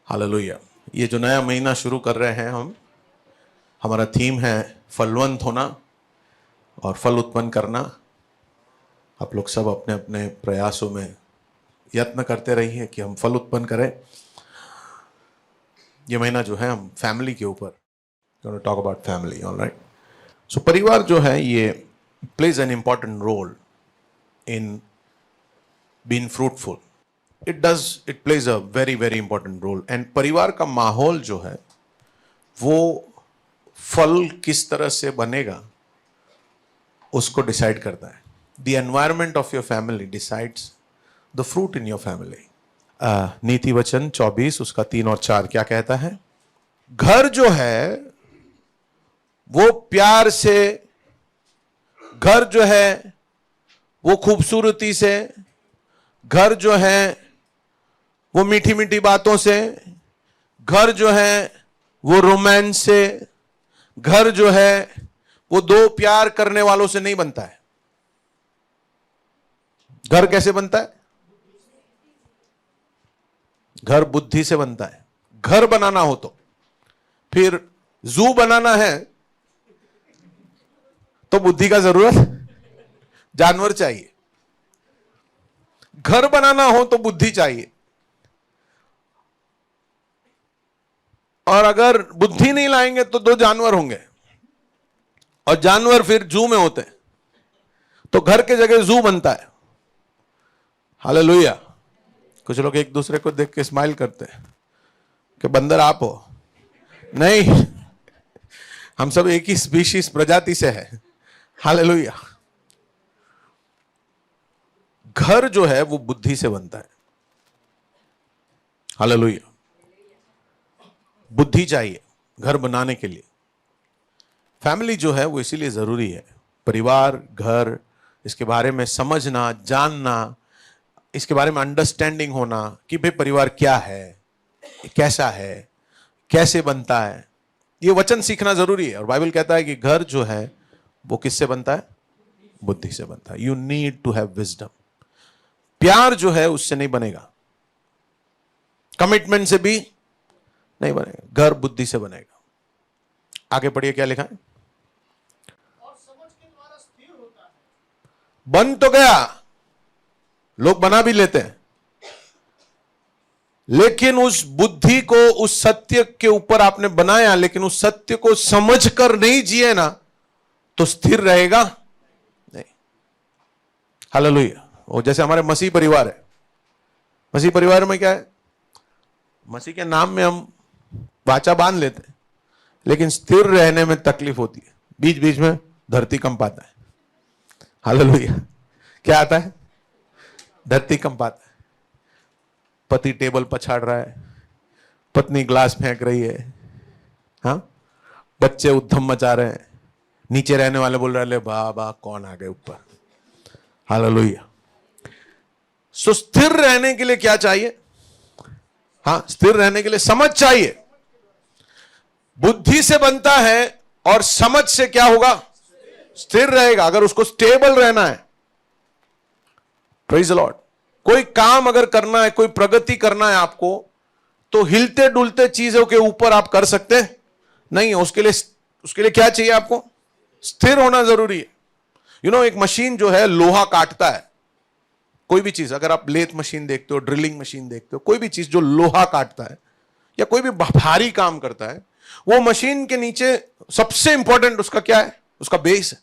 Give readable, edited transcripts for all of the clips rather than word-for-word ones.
Hallelujah. ये जो नया महीना शुरू कर रहे हैं हमारा थीम है फलवंत होना और फल उत्पन्न करना। आप लोग सब अपने अपने प्रयासों में यत्न करते रहिए कि हम फल उत्पन्न करें। ये महीना जो है हम फैमिली के ऊपर talk about family, alright. So परिवार जो है ये plays an important role in being fruitful. It plays a very very important role. And परिवार का माहौल जो है वो फल किस तरह से बनेगा उसको डिसाइड करता है। The environment of your family decides the fruit in your family. नीति वचन 24 उसका 3 और 4 क्या कहता है? घर जो है वो प्यार से, घर जो है वो खूबसूरती से, घर जो है वो मीठी मीठी बातों से, घर जो है वो रोमांस से, घर जो है वो दो प्यार करने वालों से नहीं बनता है। घर कैसे बनता है? घर बुद्धि से बनता है। घर बनाना हो तो फिर जू बनाना है तो बुद्धि का जरूरत, जानवर चाहिए। घर बनाना हो तो बुद्धि चाहिए, और अगर बुद्धि नहीं लाएंगे तो दो जानवर होंगे, और जानवर फिर जू में होते हैं, तो घर के जगह जू बनता है। हालेलुया। कुछ लोग एक दूसरे को देख के स्माइल करते हैं कि बंदर आप हो। नहीं, हम सब एक ही स्पीशीज, प्रजाति से है। हालेलुया। घर जो है वो बुद्धि से बनता है। हालेलुया। बुद्धि चाहिए घर बनाने के लिए। फैमिली जो है वो इसीलिए जरूरी है। परिवार, घर, इसके बारे में समझना, जानना, इसके बारे में अंडरस्टैंडिंग होना कि भाई परिवार क्या है, कैसा है, कैसे बनता है, ये वचन सीखना जरूरी है। और बाइबल कहता है कि घर जो है वो किससे बनता है? बुद्धि से बनता है। You need to have wisdom. प्यार जो है उससे नहीं बनेगा, कमिटमेंट से भी नहीं बनेगा, घर बुद्धि से बनेगा। आगे पढ़िए क्या लिखा है? और समझ के द्वारा स्थिर होता है। बन तो गया, लोग बना भी लेते हैं, लेकिन उस बुद्धि को, उस सत्य के ऊपर आपने बनाया, लेकिन उस सत्य को समझकर नहीं जिए ना तो स्थिर रहेगा नहीं। हालेलुया। वो जैसे हमारे मसीह परिवार है। मसीह परिवार में क्या है? मसीह के नाम में हम वाचा बांध लेते हैं, लेकिन स्थिर रहने में तकलीफ होती है। बीच बीच में धरती कंपाता है। हालेलुया। क्या आता है? धरती कंपाता है। पति टेबल पछाड़ रहा है, पत्नी ग्लास फेंक रही है, हाँ, बच्चे उद्यम मचा रहे हैं, नीचे रहने वाले बोल रहे हैं बाबा कौन आ गए ऊपर। हालेलुया। सो स्थिर रहने के लिए क्या चाहिए? हाँ, स्थिर रहने के लिए समझ चाहिए। बुद्धि से बनता है और समझ से क्या होगा? स्थिर रहेगा। अगर उसको स्टेबल रहना है, प्रेज द लॉर्ड, कोई काम अगर करना है, कोई प्रगति करना है आपको, तो हिलते डुलते चीजों के ऊपर आप कर सकते नहीं है। उसके लिए क्या चाहिए आपको? स्थिर होना जरूरी है। एक मशीन जो है लोहा काटता है। कोई भी चीज, अगर आप लेथ मशीन देखते हो, ड्रिलिंग मशीन देखते हो, कोई भी चीज जो लोहा काटता है या कोई भी भारी काम करता है, वो मशीन के नीचे सबसे इंपॉर्टेंट उसका क्या है? उसका बेस है।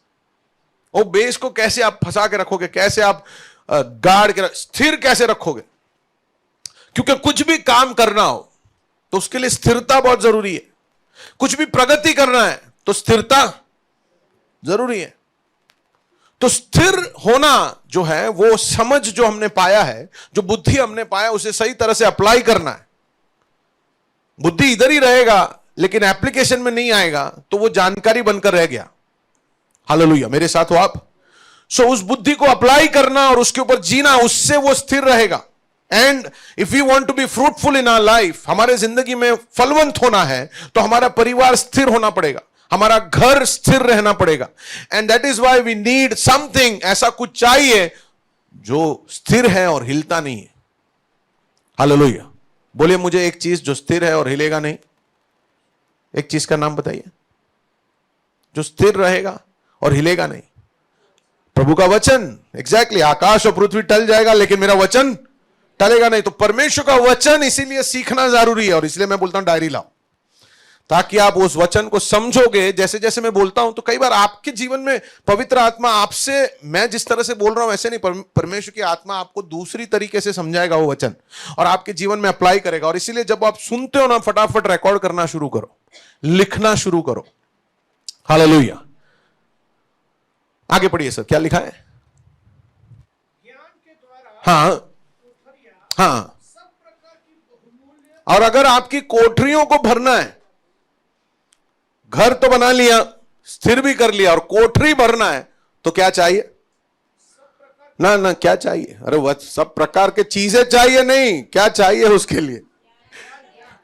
वो बेस को कैसे आप फंसा के रखोगे, कैसे आप गाड़ के स्थिर कैसे रखोगे? क्योंकि कुछ भी काम करना हो तो उसके लिए स्थिरता बहुत जरूरी है। कुछ भी प्रगति करना है तो स्थिरता जरूरी है। तो स्थिर होना जो है वो समझ जो हमने पाया है, जो बुद्धि हमने पाया, उसे सही तरह से अप्लाई करना है। बुद्धि इधर ही रहेगा लेकिन एप्लीकेशन में नहीं आएगा तो वो जानकारी बनकर रह गया। हालेलुया। मेरे साथ हो आप? सो उस बुद्धि को अप्लाई करना और उसके ऊपर जीना, उससे वो स्थिर रहेगा। And if you want to be fruitful in our life, हमारे जिंदगी में फलवंत होना है तो हमारा परिवार स्थिर होना पड़ेगा, हमारा घर स्थिर रहना पड़ेगा। And that is why we need something, ऐसा कुछ चाहिए जो स्थिर है और हिलता नहीं है। हालेलुया। बोले मुझे एक चीज जो स्थिर है और हिलेगा नहीं, एक चीज का नाम बताइए जो स्थिर रहेगा और हिलेगा नहीं। प्रभु का वचन। एग्जैक्टली आकाश और पृथ्वी टल जाएगा लेकिन मेरा वचन टलेगा नहीं। तो परमेश्वर का वचन इसीलिए सीखना जरूरी है, और इसलिए मैं बोलता हूं डायरी लाओ, ताकि आप उस वचन को समझोगे। जैसे जैसे मैं बोलता हूं तो कई बार आपके जीवन में पवित्र आत्मा आपसे, मैं जिस तरह से बोल रहा हूं ऐसे नहीं, परमेश्वर की आत्मा आपको दूसरी तरीके से समझाएगा वो वचन और आपके जीवन में अप्लाई करेगा। और इसीलिए जब आप सुनते हो ना, फटाफट रिकॉर्ड करना शुरू करो, लिखना शुरू करो। हालेलुया। आगे पढ़िए सर, क्या लिखा है? ज्ञान के द्वारा हाँ कोठरियां हाँ। सब प्रकार की बहुमूल्य और अगर आपकी कोठरियों को भरना है, घर तो बना लिया, स्थिर भी कर लिया, और कोठरी भरना है, तो क्या चाहिए? ना ना, क्या चाहिए? अरे वह सब प्रकार के चीजें चाहिए नहीं, क्या चाहिए उसके लिए?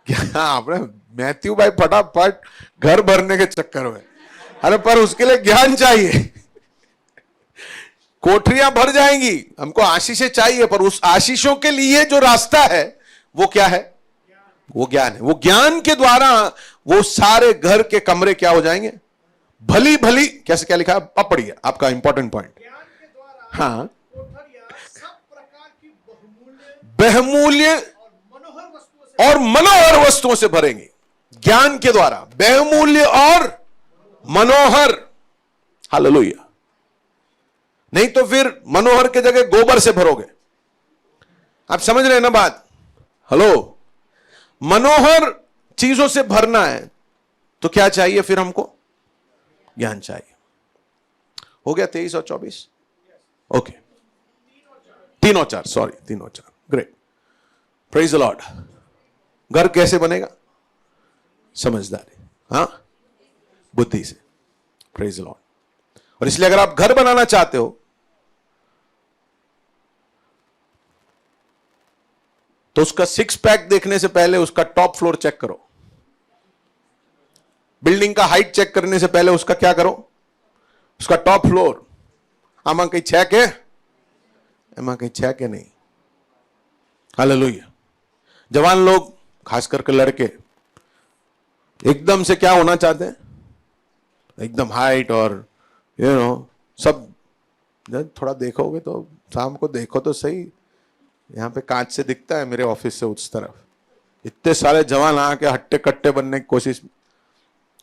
क्या आपने मैथ्यू भाई फटाफट घर भरने के चक्कर में, अरे पर उसके लिए ज्ञान चाहिए। कोठरियां भर जाएंगी, हमको आशीषें चाहिए, पर उस आशीषों के लिए जो रास्ता है वो क्या है? वो ज्ञान है। वो ज्ञान के द्वारा वो सारे घर के कमरे क्या हो जाएंगे? भली भली। कैसे, क्या लिखा? अब पढ़िए आपका इंपॉर्टेंट पॉइंट। ज्ञान के द्वारा हाँ, कोठरियां सब प्रकार की बहुमूल्य बहुमूल्य और मनोहर वस्तुओं से और मनोहर वस्तुओं से भरेंगे। ज्ञान के द्वारा बहुमूल्य और मनोहर। हालेलुया। नहीं तो फिर मनोहर के जगह गोबर से भरोगे। आप समझ रहे हैं ना बात? हेलो। मनोहर चीजों से भरना है तो क्या चाहिए फिर हमको? ज्ञान चाहिए। हो गया 23 और 24? ओके, 3 और 4, सॉरी 3 और 4। Great, praise the Lord. घर कैसे बनेगा? समझदारी, हाँ, बुद्धि से। Praise the Lord. और इसलिए अगर आप घर बनाना चाहते हो तो उसका 6 पैक देखने से पहले उसका टॉप फ्लोर चेक करो। बिल्डिंग का हाइट चेक करने से पहले उसका क्या करो? उसका टॉप फ्लोर। आमा कहीं 6 के, एमा कहीं 6 के नहीं। हालेलुया। जवान लोग, खास करके लड़के, एकदम से क्या होना चाहते हैं? एकदम हाइट और सब। थोड़ा देखोगे तो, शाम को देखो तो सही, यहां पे कांच से दिखता है मेरे ऑफिस से उस तरफ इतने सारे जवान आके हट्टे कट्टे बनने की कोशिश,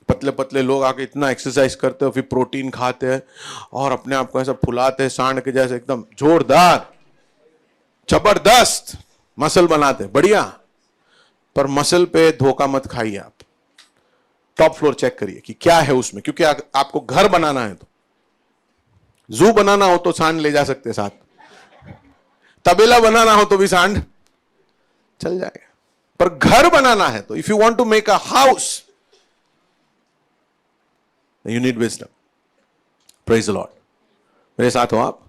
पतले पतले लोग आके इतना एक्सरसाइज करते हो, फिर प्रोटीन खाते हैं और अपने आप को ऐसा फुलाते हैं सांड के जैसे, एकदम जोरदार जबरदस्त मसल बनाते हैं, बढ़िया। पर मसल पे धोखा मत खाइए आप। टॉप फ्लोर चेक करिए कि क्या है उसमें, क्योंकि आपको घर बनाना है। तो जू बनाना हो तो सांड ले जा सकते साथ, तबेला बनाना हो तो भी सांड चल जाएगा, पर घर बनाना है तो if you want to make a house you need wisdom. Praise the Lord. मेरे साथ हो आप?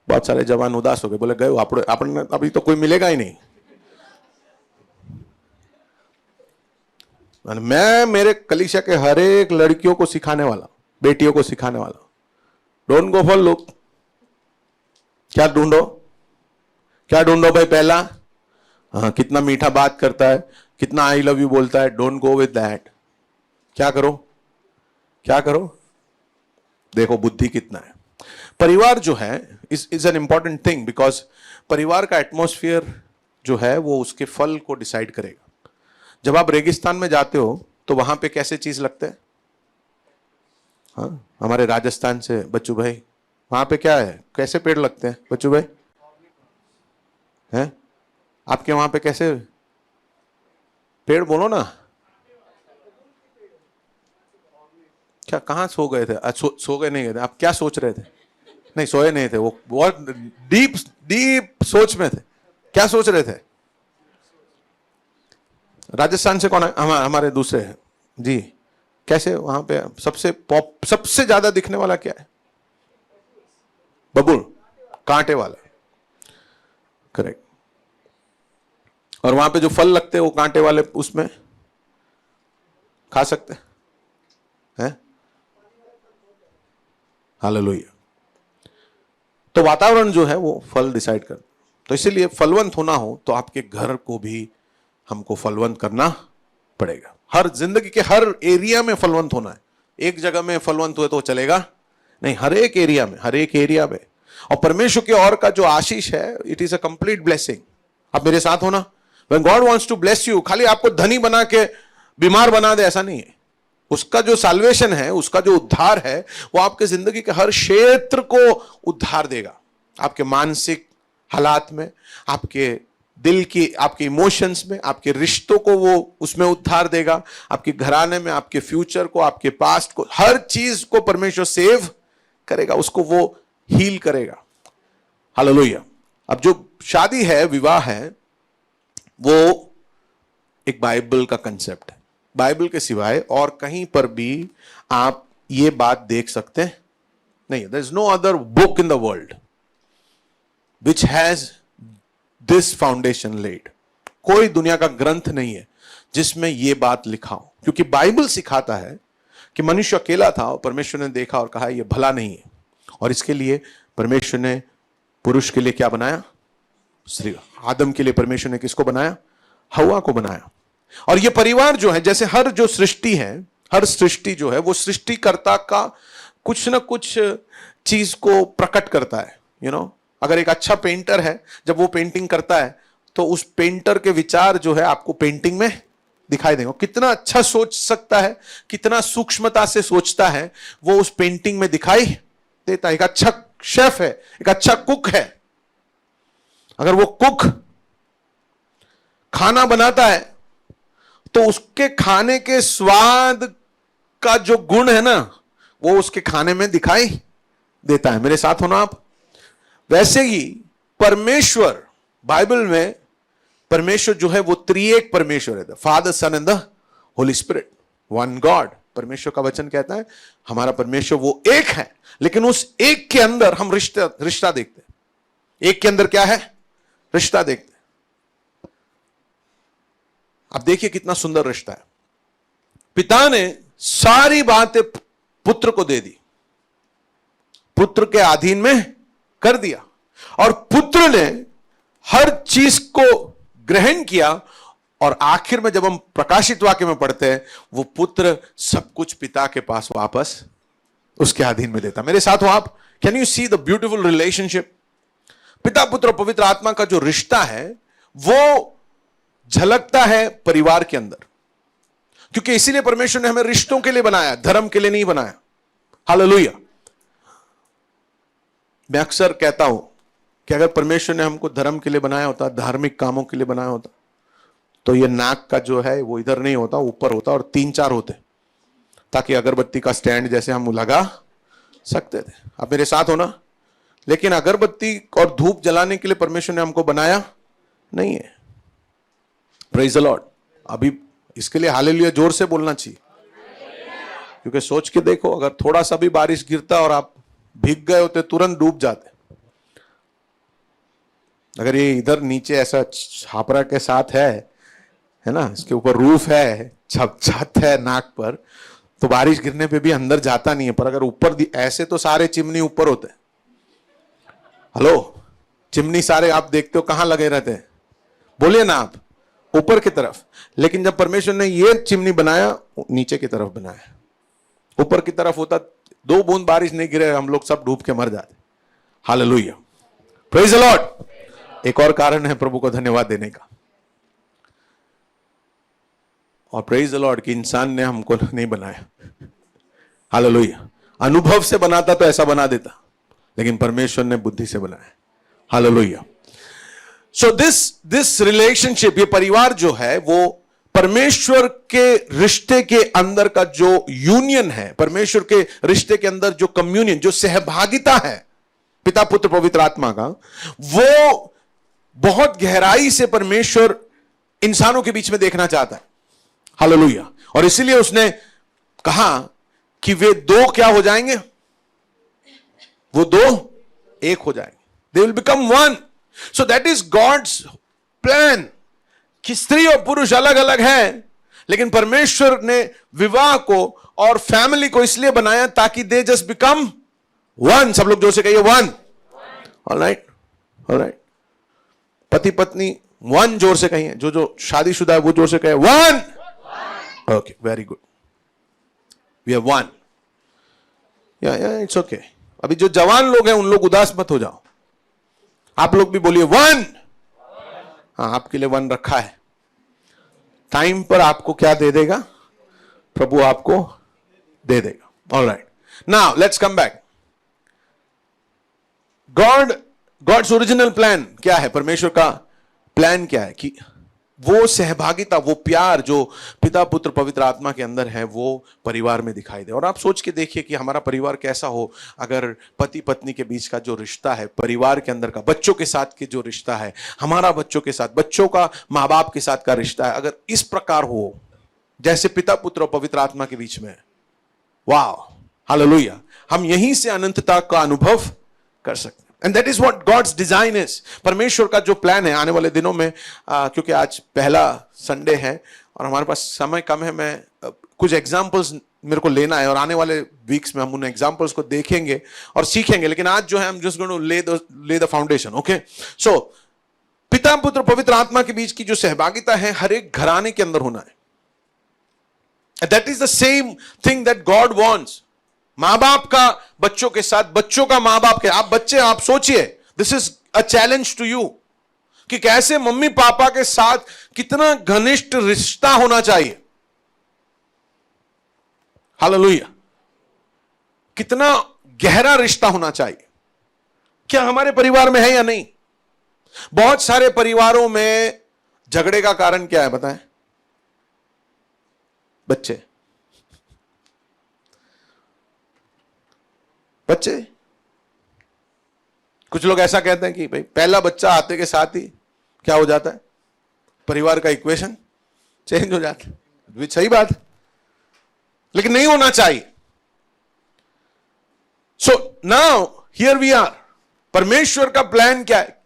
बहुत सारे जवान उदास हो गए, बोले गए आपने, अभी तो कोई मिलेगा ही नहीं। मैं मेरे कलीसिया के हर एक लड़कियों को सिखाने वाला, बेटियों को सिखाने वाला, डोंट गो फॉर लुक। क्या ढूंढो? क्या ढूंढो भाई? पहला, हाँ, कितना मीठा बात करता है, कितना आई लव यू बोलता है। Don't go with that. क्या करो? क्या करो? देखो बुद्धि कितना है। परिवार जो है is an important thing, because परिवार का एटमॉस्फेयर जो है वो उसके फल को डिसाइड करेगा। जब आप रेगिस्तान में जाते हो तो वहां पे कैसे चीज लगते हैं? हाँ, हमारे राजस्थान से बच्चू भाई, वहां पे क्या है, कैसे पेड़ लगते हैं बच्चू भाई? हैं? आपके वहां पे कैसे पेड़? बोलो ना। क्या, कहां सो गए थे? सो गए नहीं गए थे आप? क्या सोच रहे थे? नहीं, सोए नहीं थे, वो बहुत डीप सोच में थे। क्या सोच रहे थे? राजस्थान से कौन है? हमारे दूसरे हैं जी। कैसे वहां पे सबसे ज्यादा दिखने वाला क्या है? बबूल, कांटे वाला। करेक्ट। और वहां पे जो फल लगते हैं वो कांटे वाले, उसमें खा सकते हैं? हालेलुया। तो वातावरण जो है वो फल डिसाइड कर। तो इसीलिए फलवंत होना हो तो आपके घर को भी हमको फलवंत करना पड़ेगा। हर जिंदगी के हर एरिया में फलवंत होना है। एक जगह में फलवंत हुए तो चलेगा नहीं, हर एक एरिया में, हर एक एरिया में। और परमेश्वर की ओर का जो आशीष है, it is a complete blessing. आप मेरे साथ हो ना? When God wants to bless you, खाली आपको धनी बना के बीमार बना दे ऐसा नहीं है। उसका जो साल्वेशन है, उसका जो उद्धार है, वो आपके जिंदगी के हर क्षेत्र को उद्धार देगा। आपके मानसिक हालात में, आपके दिल की, आपके इमोशंस में, आपके रिश्तों को वो उसमें उद्धार देगा, आपके घराने में, आपके फ्यूचर को, आपके पास्ट को, हर चीज को परमेश्वर सेव करेगा, उसको वो हील करेगा। हालेलुया। अब जो शादी है, विवाह है, वो एक बाइबल का कंसेप्ट है। बाइबल के सिवाय और कहीं पर भी आप ये बात देख सकते हैं नहीं। There is no other book in the world which has this foundation laid. कोई दुनिया का ग्रंथ नहीं है जिसमें यह बात लिखा हो, क्योंकि बाइबल सिखाता है कि मनुष्य अकेला था और परमेश्वर ने देखा और कहा यह भला नहीं है, और इसके लिए परमेश्वर ने पुरुष के लिए क्या बनाया? स्त्री। आदम के लिए परमेश्वर ने किसको बनाया? हवा को बनाया। और ये परिवार जो है, जैसे हर जो सृष्टि है, हर सृष्टि जो है वो सृष्टिकर्ता का कुछ ना कुछ चीज को प्रकट करता है। यू नो, अगर एक अच्छा पेंटर है, जब वो पेंटिंग करता है तो उस पेंटर के विचार जो है आपको पेंटिंग में दिखाई देंगे। कितना अच्छा सोच सकता है, कितना सूक्ष्मता से सोचता है, वो उस पेंटिंग में दिखाई देता है। एक अच्छा शेफ है, एक अच्छा कुक है, अगर वो कुक खाना बनाता है तो उसके खाने के स्वाद का जो गुण है ना, वो उसके खाने में दिखाई देता है। मेरे साथ हो ना आप? वैसे ही परमेश्वर, बाइबल में परमेश्वर जो है वो त्रिएक परमेश्वर है, father, son and the holy spirit, one God. परमेश्वर का वचन कहता है हमारा परमेश्वर वो एक है, लेकिन उस एक के अंदर हम रिश्ता देखते हैं। एक के अंदर क्या है? रिश्ता देखते हैं। अब देखिए कितना सुंदर रिश्ता है। पिता ने सारी बातें पुत्र को दे दी, पुत्र के अधीन में कर दिया, और पुत्र ने हर चीज को ग्रहण किया, और आखिर में जब हम प्रकाशित वाक्य में पढ़ते हैं, वो पुत्र सब कुछ पिता के पास वापस उसके अधीन में देता। मेरे साथ हो आप? Can you see the beautiful relationship? पिता, पुत्र और पवित्र आत्मा का जो रिश्ता है वो झलकता है परिवार के अंदर, क्योंकि इसीलिए परमेश्वर ने हमें रिश्तों के लिए बनाया, धर्म के लिए नहीं बनाया। हालेलुया। मैं अक्सर कहता हूं कि अगर परमेश्वर ने हमको धर्म के लिए बनाया होता, धार्मिक कामों के लिए बनाया होता, तो ये नाक का जो है वो इधर नहीं होता, ऊपर होता, और 3-4 होते, ताकि अगरबत्ती का स्टैंड जैसे हम लगा सकते थे। आप मेरे साथ हो ना? लेकिन अगरबत्ती और धूप जलाने के लिए परमेश्वर ने हमको बनाया नहीं है। Praise the Lord. अभी इसके लिए हालेलुया जोर से बोलना चाहिए, क्योंकि सोच के देखो, अगर थोड़ा सा भी बारिश गिरता और आप भीग गए होते, तुरंत डूब जाते। अगर ये इधर नीचे ऐसा छापरा के साथ है ना, इसके ऊपर रूफ है, छत है नाक पर, तो बारिश गिरने पे भी अंदर जाता नहीं है। पर अगर ऊपर ऐसे तो सारे चिमनी ऊपर होते। हेलो, चिमनी सारे आप देखते हो कहां लगे रहते हैं? बोलिए ना आप, ऊपर की तरफ। लेकिन जब परमेश्वर ने ये चिमनी बनाया, नीचे की तरफ बनाया। ऊपर की तरफ होता, 2 बूंद बारिश नहीं गिरे, हम लोग सब डूब के मर जाते। Hallelujah, praise the Lord. एक और कारण है प्रभु को धन्यवाद देने का, और प्रेज द लॉर्ड कि इंसान ने हमको नहीं बनाया। हालेलुया। अनुभव से बनाता तो ऐसा बना देता, लेकिन परमेश्वर ने बुद्धि से बनाया। हालेलुया। सो दिस रिलेशनशिप, ये परिवार जो है वो परमेश्वर के रिश्ते के अंदर का जो यूनियन है, परमेश्वर के रिश्ते के अंदर जो कम्युनियन, जो सहभागिता है पिता, पुत्र, पवित्र आत्मा का, वो बहुत गहराई से परमेश्वर इंसानों के बीच में देखना चाहता है। हालेलुया। और इसीलिए उसने कहा कि वे 2 क्या हो जाएंगे? वो 2 एक हो जाएंगे। They will become one. So that is God's plan, कि स्त्री और पुरुष अलग अलग हैं, लेकिन परमेश्वर ने विवाह को और फैमिली को इसलिए बनाया ताकि दे जस्ट बिकम वन। सब लोग जोर से कहिए वन। Alright, alright. पति पत्नी वन जोर से कहिए, जो शादीशुदा है वो जोर से कहे one. Okay, very good, we have one. या इट्स ओके। अभी जो जवान लोग हैं उन लोग उदास मत हो जाओ, आप लोग भी बोलिए वन। हाँ, आपके लिए वन रखा है। टाइम पर आपको क्या दे देगा? प्रभु आपको दे देगा। Alright, now let's come back. God's original plan क्या है? परमेश्वर का प्लान क्या है कि वो सहभागिता, वो प्यार जो पिता पुत्र पवित्र आत्मा के अंदर है वो परिवार में दिखाई दे। और आप सोच के देखिए कि हमारा परिवार कैसा हो अगर पति पत्नी के बीच का जो रिश्ता है, परिवार के अंदर का, बच्चों के साथ के जो रिश्ता है, हमारा बच्चों के साथ, बच्चों का माँ बाप के साथ का रिश्ता है, अगर इस प्रकार हो जैसे पिता पुत्र और पवित्र आत्मा के बीच में, वाह, हालेलुया, हम यहीं से अनंतता का अनुभव कर सकते हैं। And that is what God's design is. परमेश्वर का जो प्लान है आने वाले दिनों में, क्योंकि आज पहला संडे है और हमारे पास समय कम है, मैं कुछ एग्जांपल्स मेरे को लेना है और आने वाले वीक्स में हम उन एग्जांपल्स को देखेंगे और सीखेंगे। लेकिन आज जो है हम जस्ट गोइंग टू ले द फाउंडेशन। ओके, सो पिता पुत्र पवित्र आत्मा के बीच की जो सहभागिता है हर एक घराने के अंदर होना है। That is the same thing that God wants. मां बाप का बच्चों के साथ, बच्चों का मां बाप के, आप बच्चे आप सोचिए, this is a challenge to you कि कैसे मम्मी पापा के साथ कितना घनिष्ठ रिश्ता होना चाहिए। हालेलुया, कितना गहरा रिश्ता होना चाहिए। क्या हमारे परिवार में है या नहीं? बहुत सारे परिवारों में झगड़े का कारण क्या है बताएं? बच्चे कुछ लोग ऐसा कहते हैं कि भाई पहला बच्चा आते के साथ ही क्या हो जाता है? परिवार का इक्वेशन चेंज हो जाता है। सही बात, लेकिन नहीं होना चाहिए। So now here we are. परमेश्वर का प्लान क्या है?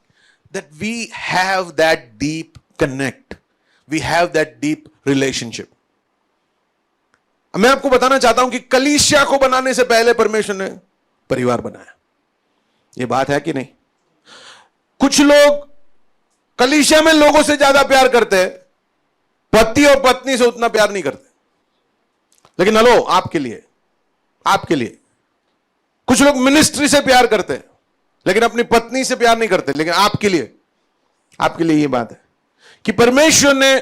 That we have that deep connect, we have that deep relationship. मैं आपको बताना चाहता हूं कि कलीसिया को बनाने से पहले परमेश्वर ने परिवार बनाया। यह बात है कि नहीं? कुछ लोग कलीसिया में लोगों से ज्यादा प्यार करते हैं, पति और पत्नी से उतना प्यार नहीं करते। लेकिन हेलो, आपके लिए कुछ लोग मिनिस्ट्री से प्यार करते हैं लेकिन अपनी पत्नी से प्यार नहीं करते। लेकिन आपके लिए यह बात है कि परमेश्वर ने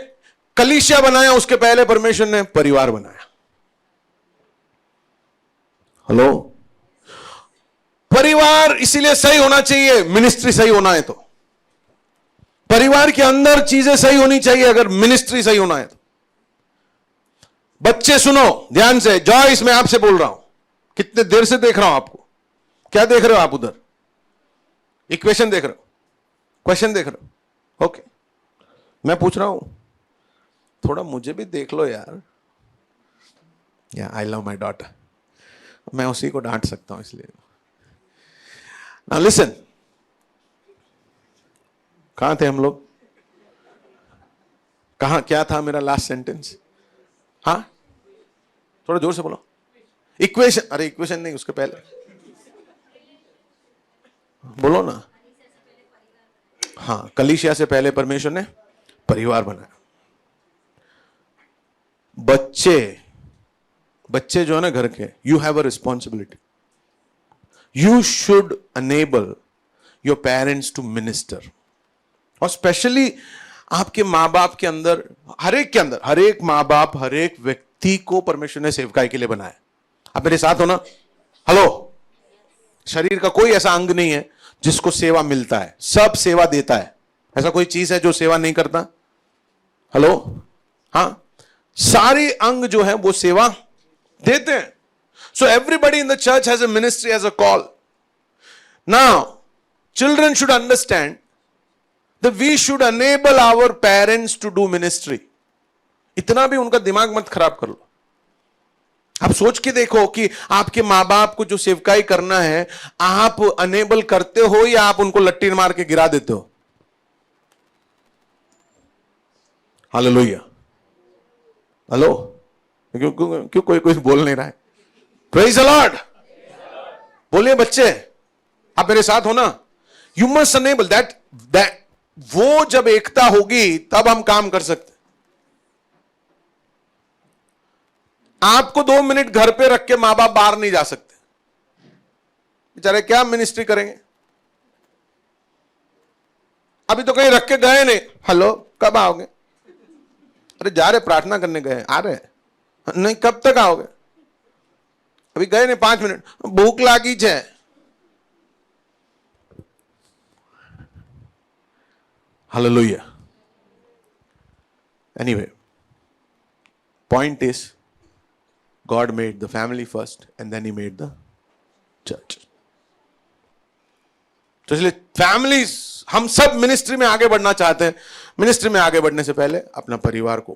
कलीसिया बनाया, उसके पहले परमेश्वर ने परिवार बनाया। हेलो, परिवार इसीलिए सही होना चाहिए, मिनिस्ट्री सही होना है तो। परिवार के अंदर चीजें सही होनी चाहिए अगर मिनिस्ट्री सही होना है तो। बच्चे सुनो ध्यान से, जॉयस मैं आपसे बोल रहा हूं, कितने देर से देख रहा हूं आपको। क्या देख रहे हो आप? उधर इक्वेशन देख रहे हो, क्वेश्चन देख रहे हो? ओके, मैं पूछ रहा हूं, थोड़ा मुझे भी देख लो यार। आई लव माई डॉटर, मैं उसी को डांट सकता हूं इसलिए। नाउ लिसन, कहां थे हम लोग? कहां क्या था मेरा लास्ट सेंटेंस? हाँ, थोड़ा जोर से बोलो। इक्वेशन, अरे इक्वेशन नहीं, उसके पहले बोलो ना। हाँ, कलीसिया से पहले परमेश्वर ने परिवार बनाया। बच्चे जो है ना घर के, you have a responsibility. You should enable your parents to minister. और स्पेशली आपके मां बाप के अंदर, हर एक मां बाप, हर एक व्यक्ति को परमेश्वर ने सेवकाई के लिए बनाया। आप मेरे साथ हो ना? हेलो, शरीर का कोई ऐसा अंग नहीं है जिसको सेवा मिलता है, सब सेवा देता है। ऐसा कोई चीज है जो सेवा नहीं करता? हेलो, हाँ, सारे अंग जो है वो सेवा देते हैं। So everybody in the church has a ministry, has a call. Now children should understand that we should enable our parents to do ministry. इतना भी उनका दिमाग मत खराब कर लो। आप सोच के देखो कि आपके मां बाप को जो सेवकाई करना है, आप अनेबल करते हो या आप उनको लट्टी मार के गिरा देते हो? हालेलुया। हेलो, क्यों कोई बोल नहीं रहा है? Praise the Lord. बोलिए बच्चे, आप मेरे साथ हो ना? यू मस्ट अनेबल दैट वो जब एकता होगी तब हम काम कर सकते। आपको 2 मिनट घर पे रख के मां बाप बाहर नहीं जा सकते, बेचारे क्या मिनिस्ट्री करेंगे। अभी तो कहीं रख के गए नहीं, हेलो कब आओगे, अरे जा रहे प्रार्थना करने गए, आ रहे नहीं, कब तक आओगे, अभी गए नहीं 5 मिनट, भूख लागी है। Hallelujah. Anyway, point is God made the family first and then he made the church. तो इसलिए फैमिलीज, हम सब मिनिस्ट्री में आगे बढ़ना चाहते हैं, मिनिस्ट्री में आगे बढ़ने से पहले अपना परिवार को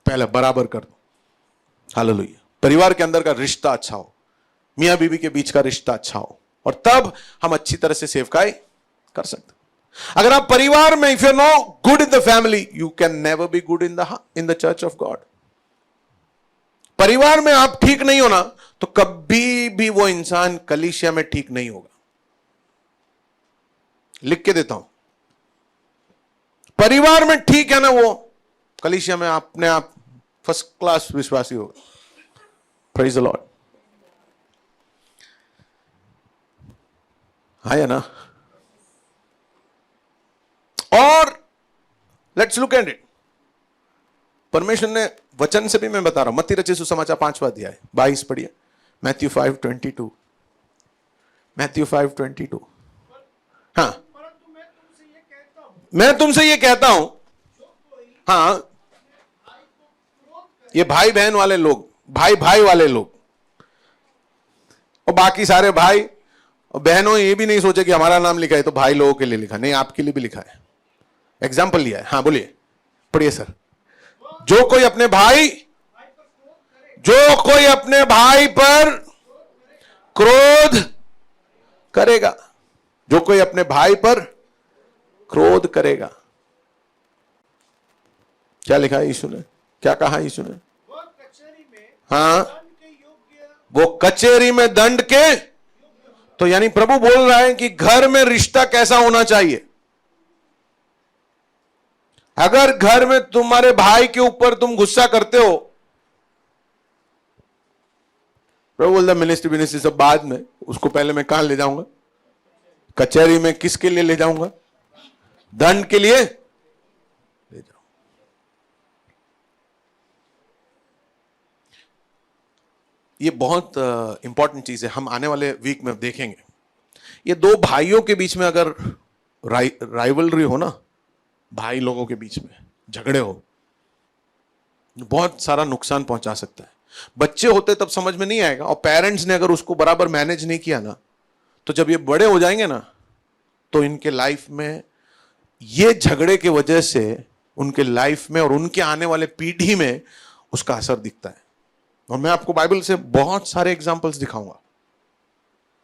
पहले बराबर कर दो। हालेलुया। परिवार के अंदर का रिश्ता अच्छा हो, मियां बीवी के बीच का रिश्ता अच्छा हो, और तब हम अच्छी तरह से सेवकाई कर सकते। अगर आप परिवार में, if you know good in the family, you can never be good in the church of God. परिवार में आप ठीक नहीं होना तो कभी भी वो इंसान कलीसिया में ठीक नहीं होगा। लिख के देता हूं, परिवार में ठीक है ना, वो कलीसिया में अपने आप फर्स्ट क्लास विश्वासी होगा। Praise the Lord. है ना। और लेट्स लुक एट इट। परमेश्वर ने वचन से भी मैं बता रहा हूं, मत्ती रचित सुसमाचार 5वां अध्याय 22 पढ़िए, मैथ्यू 5:22, मैथ्यू 5:22। हाँ, परंतु मैं तुमसे ये कहता हूं, मैं तुमसे ये कहता हूं, जो कोई हाँ, भाई को क्रोध करे, ये भाई बहन वाले लोग, भाई भाई वाले लोग, और बाकी सारे भाई और बहनों ये भी नहीं सोचे कि हमारा नाम लिखा है तो भाई लोगों के लिए लिखा, नहीं, आपके लिए भी लिखा है। एग्जाम्पल लिया है। हाँ बोलिए, पढ़िए सर। जो कोई अपने भाई, जो कोई अपने भाई पर क्रोध करेगा, जो कोई अपने भाई पर क्रोध करेगा, क्या लिखा है यीशु ने, क्या कहा यीशु ने? वह कचहरी में हाँ, दंड के योग्य, वो कचहरी में दंड के, तो यानी प्रभु बोल रहा है कि घर में रिश्ता कैसा होना चाहिए। अगर घर में तुम्हारे भाई के ऊपर तुम गुस्सा करते हो, प्रभु बोलता मिनिस्ट्री सब बाद में, उसको पहले मैं कहां ले जाऊंगा? कचहरी में। किसके लिए ले जाऊंगा? दंड के लिए ले जाऊंगा। ये बहुत इंपॉर्टेंट चीज है, हम आने वाले वीक में देखेंगे। ये दो भाइयों के बीच में अगर राइवलरी हो ना, भाई लोगों के बीच में झगड़े हो, बहुत सारा नुकसान पहुंचा सकता है। बच्चे होते तब समझ में नहीं आएगा, और पेरेंट्स ने अगर उसको बराबर मैनेज नहीं किया ना, तो जब ये बड़े हो जाएंगे ना, तो इनके लाइफ में ये झगड़े की वजह से उनके लाइफ में और उनके आने वाले पीढ़ी में उसका असर दिखता है। और मैं आपको बाइबल से बहुत सारे एग्जांपल्स दिखाऊंगा।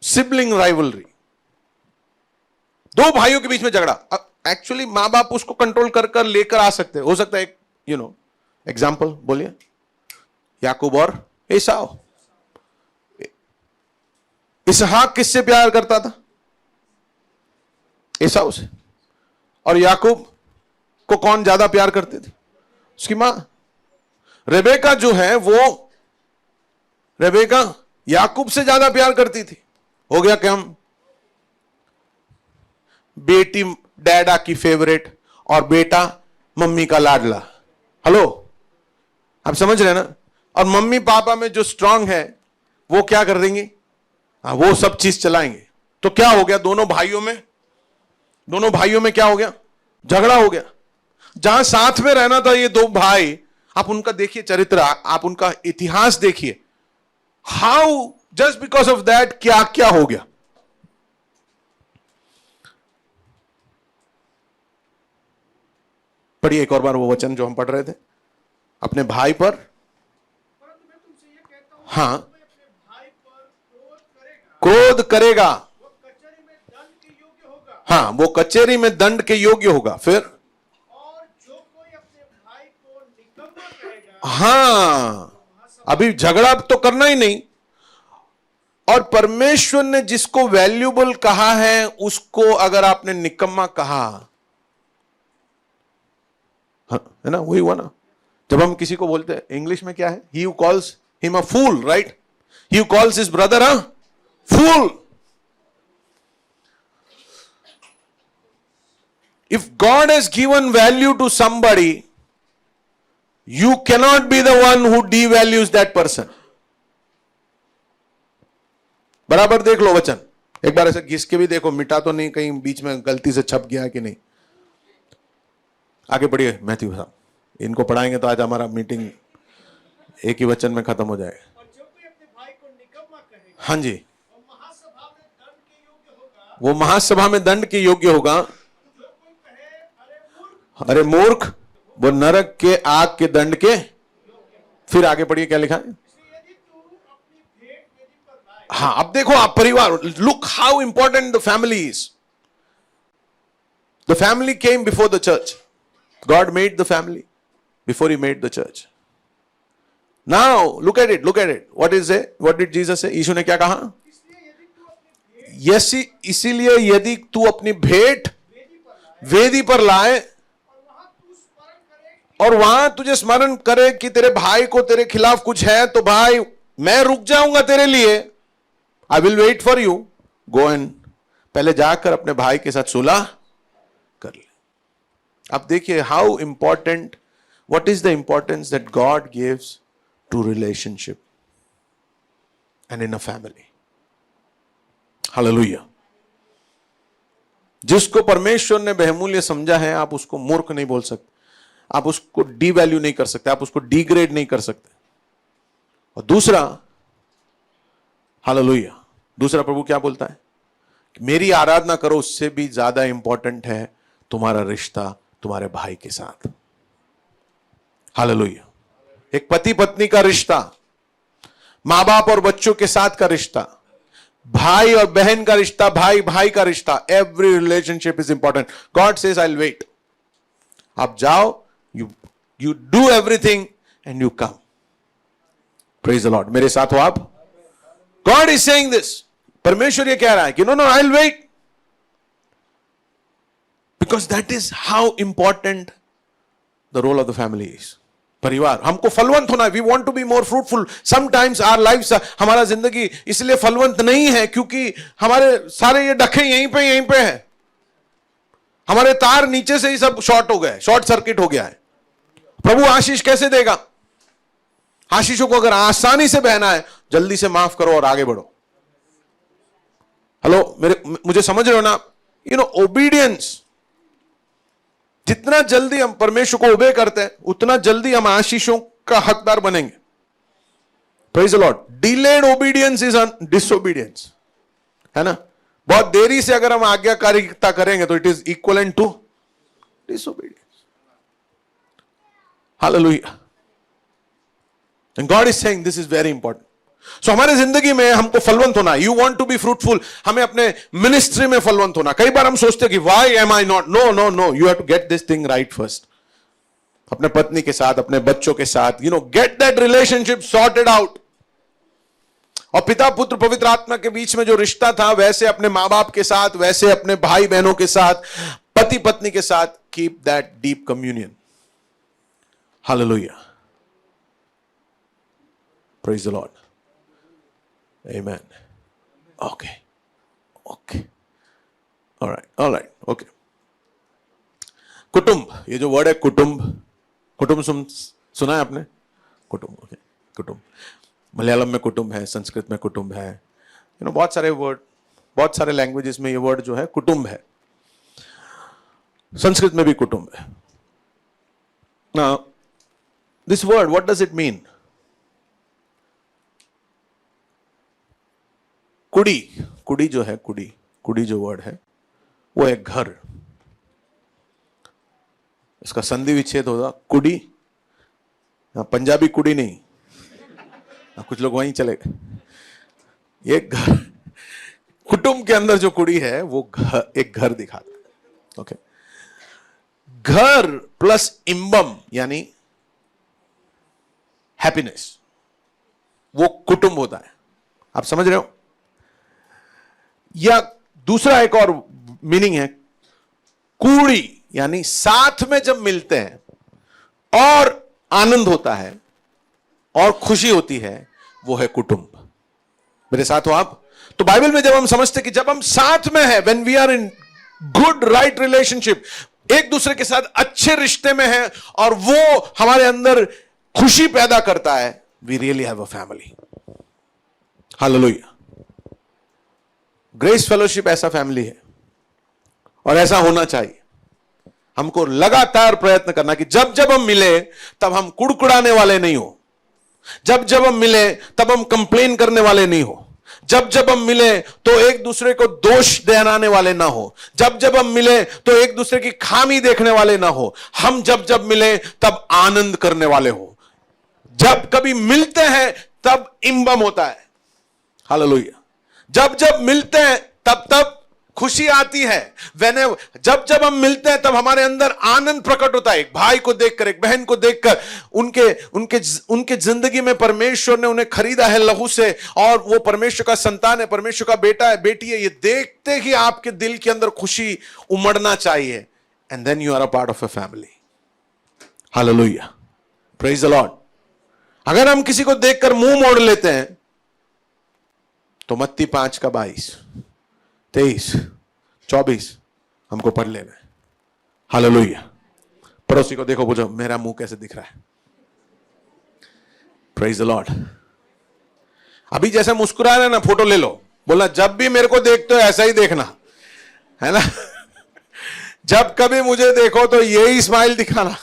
सिबलिंग राइवलरी, दो भाइयों के बीच में झगड़ा, एक्चुअली मां बाप उसको कंट्रोल कर कर लेकर आ सकते हैं। हो सकता है एक एग्जांपल बोलिए, याकूब और एसाव। इसहाक किससे प्यार करता था? एसाव से। और याकूब को कौन ज्यादा प्यार करती थी? उसकी मां। रेबेका जो है, वो रेबेका याकूब से ज्यादा प्यार करती थी। हो गया क्या? हम बेटी डैडा की फेवरेट और बेटा मम्मी का लाडला। हेलो, आप समझ रहे हैं ना? और मम्मी पापा में जो स्ट्रांग है वो क्या कर देंगे? वो सब चीज चलाएंगे। तो क्या हो गया? दोनों भाइयों में क्या हो गया? झगड़ा हो गया। जहां साथ में रहना था ये दो भाई, आप उनका देखिए चरित्र, आप उनका इतिहास देखिए, how just because of that क्या क्या हो गया। पढ़िए एक और बार वो वचन जो हम पढ़ रहे थे, अपने भाई पर। परंतु मैं तुमसे ये कहता हूं, हाँ, कोई अपने भाई पर क्रोध करेगा, क्रोध करेगा, वो कचहरी में दंड के योग्य होगा। हाँ, वो कचहरी में दंड के योग्य होगा। फिर और जो कोई अपने भाई को निकम्मा कहेगा, हाँ, अभी झगड़ा तो करना ही नहीं। और परमेश्वर ने जिसको वैल्यूबल कहा है, उसको अगर आपने निकम्मा कहा, हाँ, है ना, वही हुआ ना। जब हम किसी को बोलते हैं, इंग्लिश में क्या है, he who calls him a fool, right, he who calls his brother a fool. If God has given value to somebody, you cannot be the one who devalues that person. बराबर देख लो वचन, एक बार ऐसे घिस के भी देखो, मिटा तो नहीं कहीं बीच में गलती से छप गया कि नहीं। आगे बढ़िए मैथ्यू साहब, इनको पढ़ाएंगे तो आज हमारा मीटिंग एक ही वचन में खत्म हो जाएगा। और जो कोई अपने भाई को निकम्मा कहेगा, हाँ जी, वो महासभा में दंड के योग्य होगा। वो महासभा में दंड के योग्य होगा। जो कोई कहे अरे मूर्ख, अरे मूर्ख, वो नरक के आग के दंड के। फिर आगे पढ़िए क्या लिखा है। इसलिए यदि तू अपनी भेंट वेदी पर लाए, हाँ, अब देखो आप परिवार, look how important the family is. The family came before the church. God made the family before he made the church. Now look at it, look at it, what is it, what did Jesus से, यीशु ने क्या कहा। इसलिए यदि तू अपनी भेंट इसीलिए यदि तू अपनी भेंट वेदी पर लाए, वेदी पर लाए और वहां तू स्मरण करे और वहां तुझे स्मरण करे कि तेरे भाई को तेरे खिलाफ कुछ है, तो भाई मैं रुक जाऊंगा तेरे लिए, I will wait for you, go and पहले जाकर अपने भाई के साथ सुलह कर ले। अब देखिए how important, what is the importance that God gives to relationship and in a family. Hallelujah. जिसको परमेश्वर ने बहुमूल्य समझा है, आप उसको मूर्ख नहीं बोल सकते, आप उसको डीवैल्यू नहीं कर सकते, आप उसको डिग्रेड नहीं कर सकते। और दूसरा, हालेलुया, दूसरा प्रभु क्या बोलता है कि मेरी आराधना करो, उससे भी ज्यादा इंपॉर्टेंट है तुम्हारा रिश्ता तुम्हारे भाई के साथ। हालेलुया। एक पति पत्नी का रिश्ता, मां बाप और बच्चों के साथ का रिश्ता, भाई और बहन का रिश्ता, भाई भाई का रिश्ता, every relationship is important. God says I will wait. आप जाओ, you do everything and you come. Praise the Lord. मेरे साथ हो आप। God is saying this. परमेश्वर ये कह रहा है कि no no, I will wait, because that is how important the role of the family is. परिवार, हमको फलवंत होना है, we want to be more fruitful. Sometimes our life, हमारा जिंदगी इसलिए फलवंत नहीं है क्योंकि हमारे सारे ये डखे यहीं पे हैं, हमारे तार नीचे से ही सब शॉर्ट हो गए, शॉर्ट सर्किट हो गया है। प्रभु आशीष कैसे देगा? आशीषों को अगर आसानी से बहना है, जल्दी से माफ करो और आगे बढ़ो। हेलो, मुझे समझ रहे हो ना? यू नो, ओबीडियंस, जितना जल्दी हम परमेश्वर को ओबे करते हैं, उतना जल्दी हम आशीषों का हकदार बनेंगे। Praise the Lord. Delayed obedience is disobedience, है ना? बहुत देरी से अगर हम आज्ञाकारिता करेंगे तो it is equivalent to disobedience. Hallelujah. And God is saying this is very important. So हमारे जिंदगी में हमको फलवंत होना, you want to be fruitful, हमें अपने मिनिस्ट्री में फलवंत होना। कई बार हम सोचते हैं कि why am I not, no no no, you have to get this thing right first. अपने पत्नी के साथ, अपने बच्चों के साथ, you know, get that relationship sorted out. और पिता पुत्र पवित्र आत्मा के बीच में जो रिश्ता था, वैसे अपने मां बाप के साथ, वैसे अपने भाई बहनों के साथ, पति पत्नी के साथ, keep that deep communion. Hallelujah. Praise the Lord. Amen. Okay. Okay. All right. Okay. कुटुंब, ये जो वर्ड है कुटुंब सुना है आपने? कुटुंब, ओके, कुटुंब। मलयालम में कुटुंब है, संस्कृत में कुटुंब है, यू नो, बहुत सारे वर्ड, बहुत सारे लैंग्वेजेस में ये वर्ड जो है कुटुंब है। संस्कृत में भी कुटुंब है। Now, this word, what does it mean? कुड़ी जो है, कुड़ी जो वर्ड है, वो एक घर, इसका संधि विच्छेद होगा कुड़ी। पंजाबी कुड़ी नहीं, कुछ लोग वहीं चले गए। ये घर, कुटुंब के अंदर जो कुड़ी है वो एक घर दिखाता है। ओके, घर प्लस इम्बम यानी हैप्पीनेस, वो कुटुंब होता है। आप समझ रहे हो? या दूसरा एक और मीनिंग है, कूड़ी, यानी साथ में जब मिलते हैं, और आनंद होता है और खुशी होती है, वो है कुटुंब। मेरे साथ हो आप? तो बाइबल में जब हम समझते कि जब हम साथ में हैं, when we are in good right relationship, एक दूसरे के साथ अच्छे रिश्ते में हैं और वो हमारे अंदर खुशी पैदा करता है, we really have a family. Hallelujah. Grace fellowship ऐसा फैमिली है और ऐसा होना चाहिए। हमको लगातार प्रयत्न करना कि जब जब हम मिले तब हम कुड़कुड़ाने वाले नहीं हो, जब जब हम मिले तब हम कंप्लेन करने वाले नहीं हो, जब जब हम मिले तो एक दूसरे को दोष देनाने वाले ना हो, जब जब हम मिले तो एक दूसरे की खामी देखने वाले ना हो। हम जब जब मिले तब आनंद करने वाले हो। जब कभी मिलते हैं तब इंबम होता है। हालेलुया। जब जब मिलते हैं तब तब खुशी आती है। जब जब हम मिलते हैं तब हमारे अंदर आनंद प्रकट होता है। एक भाई को देखकर, एक बहन को देखकर, उनके जिंदगी में परमेश्वर ने उन्हें खरीदा है लहू से और वो परमेश्वर का संतान है, परमेश्वर का बेटा है, बेटी है, ये देखते ही आपके दिल के अंदर खुशी उमड़ना चाहिए। And then you are a part of a family. Hallelujah, praise the lord. अगर हम किसी को देखकर मुंह मोड़ लेते हैं तो मत्ती 5 का 22, 23, 24 हमको पढ़ लेना है। हालेलुया। पड़ोसी को देखो, पूछो मेरा मुंह कैसे दिख रहा है। Praise the Lord. अभी जैसे मुस्कुरा रहे ना, फोटो ले लो, बोला जब भी मेरे को देखते हो ऐसा ही देखना, है ना। जब कभी मुझे देखो तो यही स्माइल दिखाना,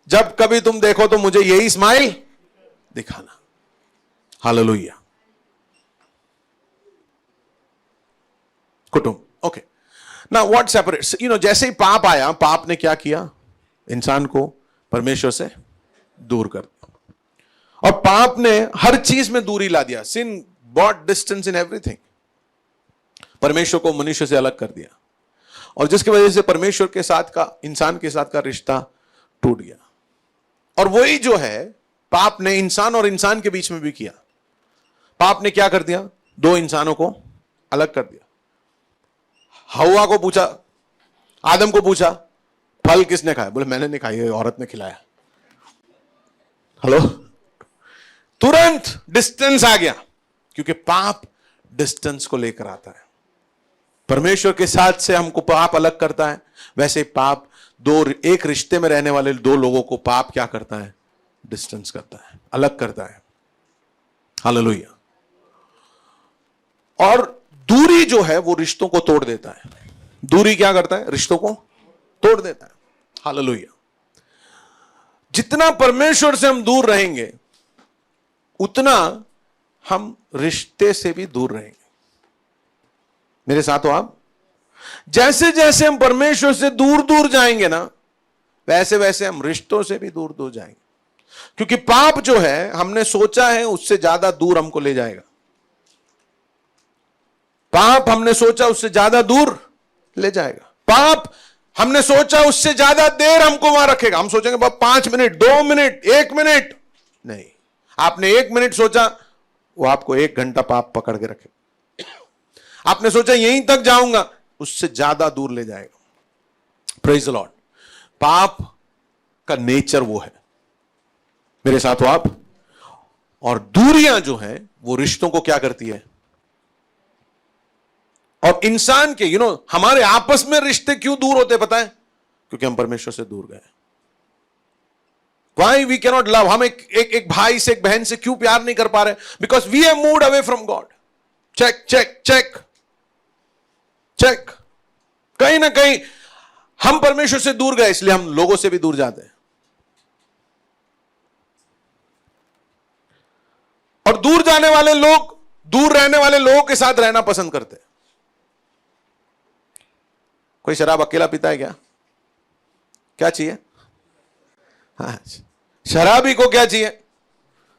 जब कभी तुम देखो तो मुझे यही स्माइल दिखाना। हालेलुया। कुटुंब। ओके, ना व्हाट सेपरेट्स, जैसे ही पाप आया, पाप ने क्या किया? इंसान को परमेश्वर से दूर कर दिया और पाप ने हर चीज में दूरी ला दिया। सिन बॉट डिस्टेंस इन एवरीथिंग। परमेश्वर को मनुष्य से अलग कर दिया और जिसकी वजह से परमेश्वर के साथ का, इंसान के साथ का रिश्ता टूट गया। और वही जो है पाप ने इंसान और इंसान के बीच में भी किया। पाप ने क्या कर दिया? दो इंसानों को अलग कर दिया। हवा को पूछा, आदम को पूछा फल किसने खाया? बोले मैंने नहीं खाया, औरत ने खिलाया। हेलो, तुरंत डिस्टेंस आ गया, क्योंकि पाप डिस्टेंस को लेकर आता है। परमेश्वर के साथ से हमको पाप अलग करता है, वैसे पाप एक रिश्ते में रहने वाले दो लोगों को पाप क्या करता है? डिस्टेंस करता है, अलग करता है। हालेलुया। और दूरी जो है वो रिश्तों को तोड़ देता है। दूरी क्या करता है? रिश्तों को तोड़ देता है। हालेलुया। जितना परमेश्वर से हम दूर रहेंगे उतना हम रिश्ते से भी दूर रहेंगे। मेरे साथ हो आप? जैसे जैसे हम परमेश्वर से दूर दूर जाएंगे ना, वैसे वैसे हम रिश्तों से भी दूर दूर जाएंगे, क्योंकि पाप जो है हमने सोचा है उससे ज्यादा दूर हमको ले जाएगा। पाप हमने सोचा उससे ज्यादा दूर ले जाएगा। पाप हमने सोचा उससे ज्यादा देर हमको वहां रखेगा। हम सोचेंगे 5 मिनट, 2 मिनट, 1 मिनट नहीं। आपने 1 मिनट सोचा, वो आपको 1 घंटा पाप पकड़ के रखेगा। आपने सोचा यहीं तक जाऊंगा, उससे ज्यादा दूर ले जाएगा। Praise the Lord. पाप का नेचर वो है। मेरे साथ हो आप? और दूरियां जो है वो रिश्तों को क्या करती है? और इंसान के हमारे आपस में रिश्ते क्यों दूर होते पता है? क्योंकि हम परमेश्वर से दूर गए। Why we cannot love? हम एक भाई से, एक बहन से क्यों प्यार नहीं कर पा रहे? Because we have moved away from God. Check check check check. कहीं ना कहीं हम परमेश्वर से दूर गए, इसलिए हम लोगों से भी दूर जाते हैं। और दूर जाने वाले लोग दूर रहने वाले लोगों के साथ रहना पसंद करते हैं। कोई शराब अकेला पीता है क्या? क्या चाहिए? हाँ, शराबी को क्या चाहिए?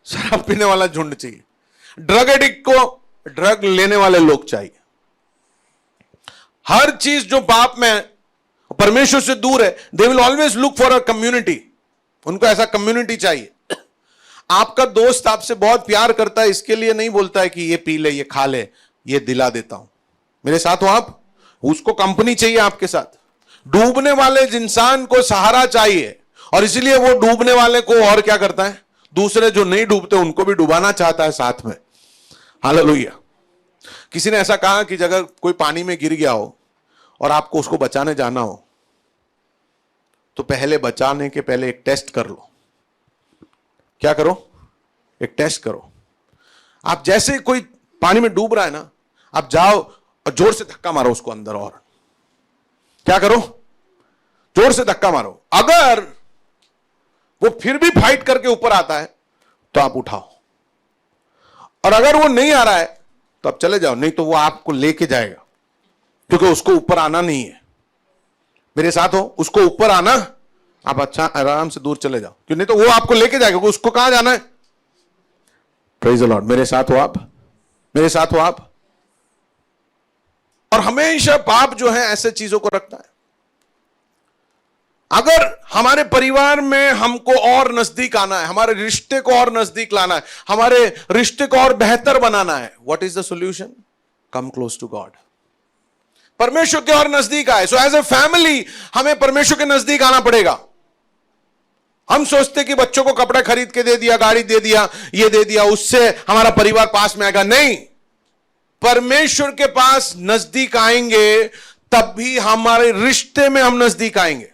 शराब पीने वाला झुंड चाहिए। ड्रग एडिक्ट को ड्रग लेने वाले लोग चाहिए। हर चीज जो पाप में है, परमेश्वर से दूर है, they will always look for a community. उनको ऐसा कम्युनिटी चाहिए। आपका दोस्त आपसे बहुत प्यार करता है, इसके लिए नहीं बोलता है कि ये पी ले, ये खा ले, ये दिला देता हूं। मेरे साथ हो आप? उसको कंपनी चाहिए आपके साथ। डूबने वाले इंसान को सहारा चाहिए और इसीलिए वो डूबने वाले को और क्या करता है, दूसरे जो नहीं डूबते उनको भी डुबाना चाहता है साथ में। हालेलुया। किसी ने ऐसा कहा कि अगर कोई पानी में गिर गया हो और आपको उसको बचाने जाना हो तो पहले बचाने के पहले एक टेस्ट कर लो। क्या करो? एक टेस्ट करो। आप जैसे कोई पानी में डूब रहा है ना, आप जाओ और जोर से धक्का मारो उसको अंदर, और क्या करो? जोर से धक्का मारो। अगर वो फिर भी फाइट करके ऊपर आता है तो आप उठाओ, और अगर वो नहीं आ रहा है तो आप चले जाओ, नहीं तो वो आपको लेके जाएगा, क्योंकि उसको ऊपर आना नहीं है। मेरे साथ हो, उसको ऊपर आना, आप अच्छा आराम से दूर चले जाओ, क्यों? नहीं तो वो आपको लेके जाएगा। उसको कहां जाना है? Praise the Lord. मेरे साथ हो आप, मेरे साथ हो आप। और हमेशा पाप जो है ऐसे चीजों को रखता है। अगर हमारे परिवार में हमको और नजदीक आना है, हमारे रिश्ते को और नजदीक लाना है, हमारे रिश्ते को और बेहतर बनाना है, what is the solution? Come close to God. परमेश्वर के और नजदीक आए। सो एज ए फैमिली हमें परमेश्वर के नजदीक आना पड़ेगा। हम सोचते कि बच्चों को कपड़ा खरीद के दे दिया, गाड़ी दे दिया, ये दे दिया, उससे हमारा परिवार पास में आएगा। नहीं, परमेश्वर के पास नजदीक आएंगे तब भी हमारे रिश्ते में हम नजदीक आएंगे।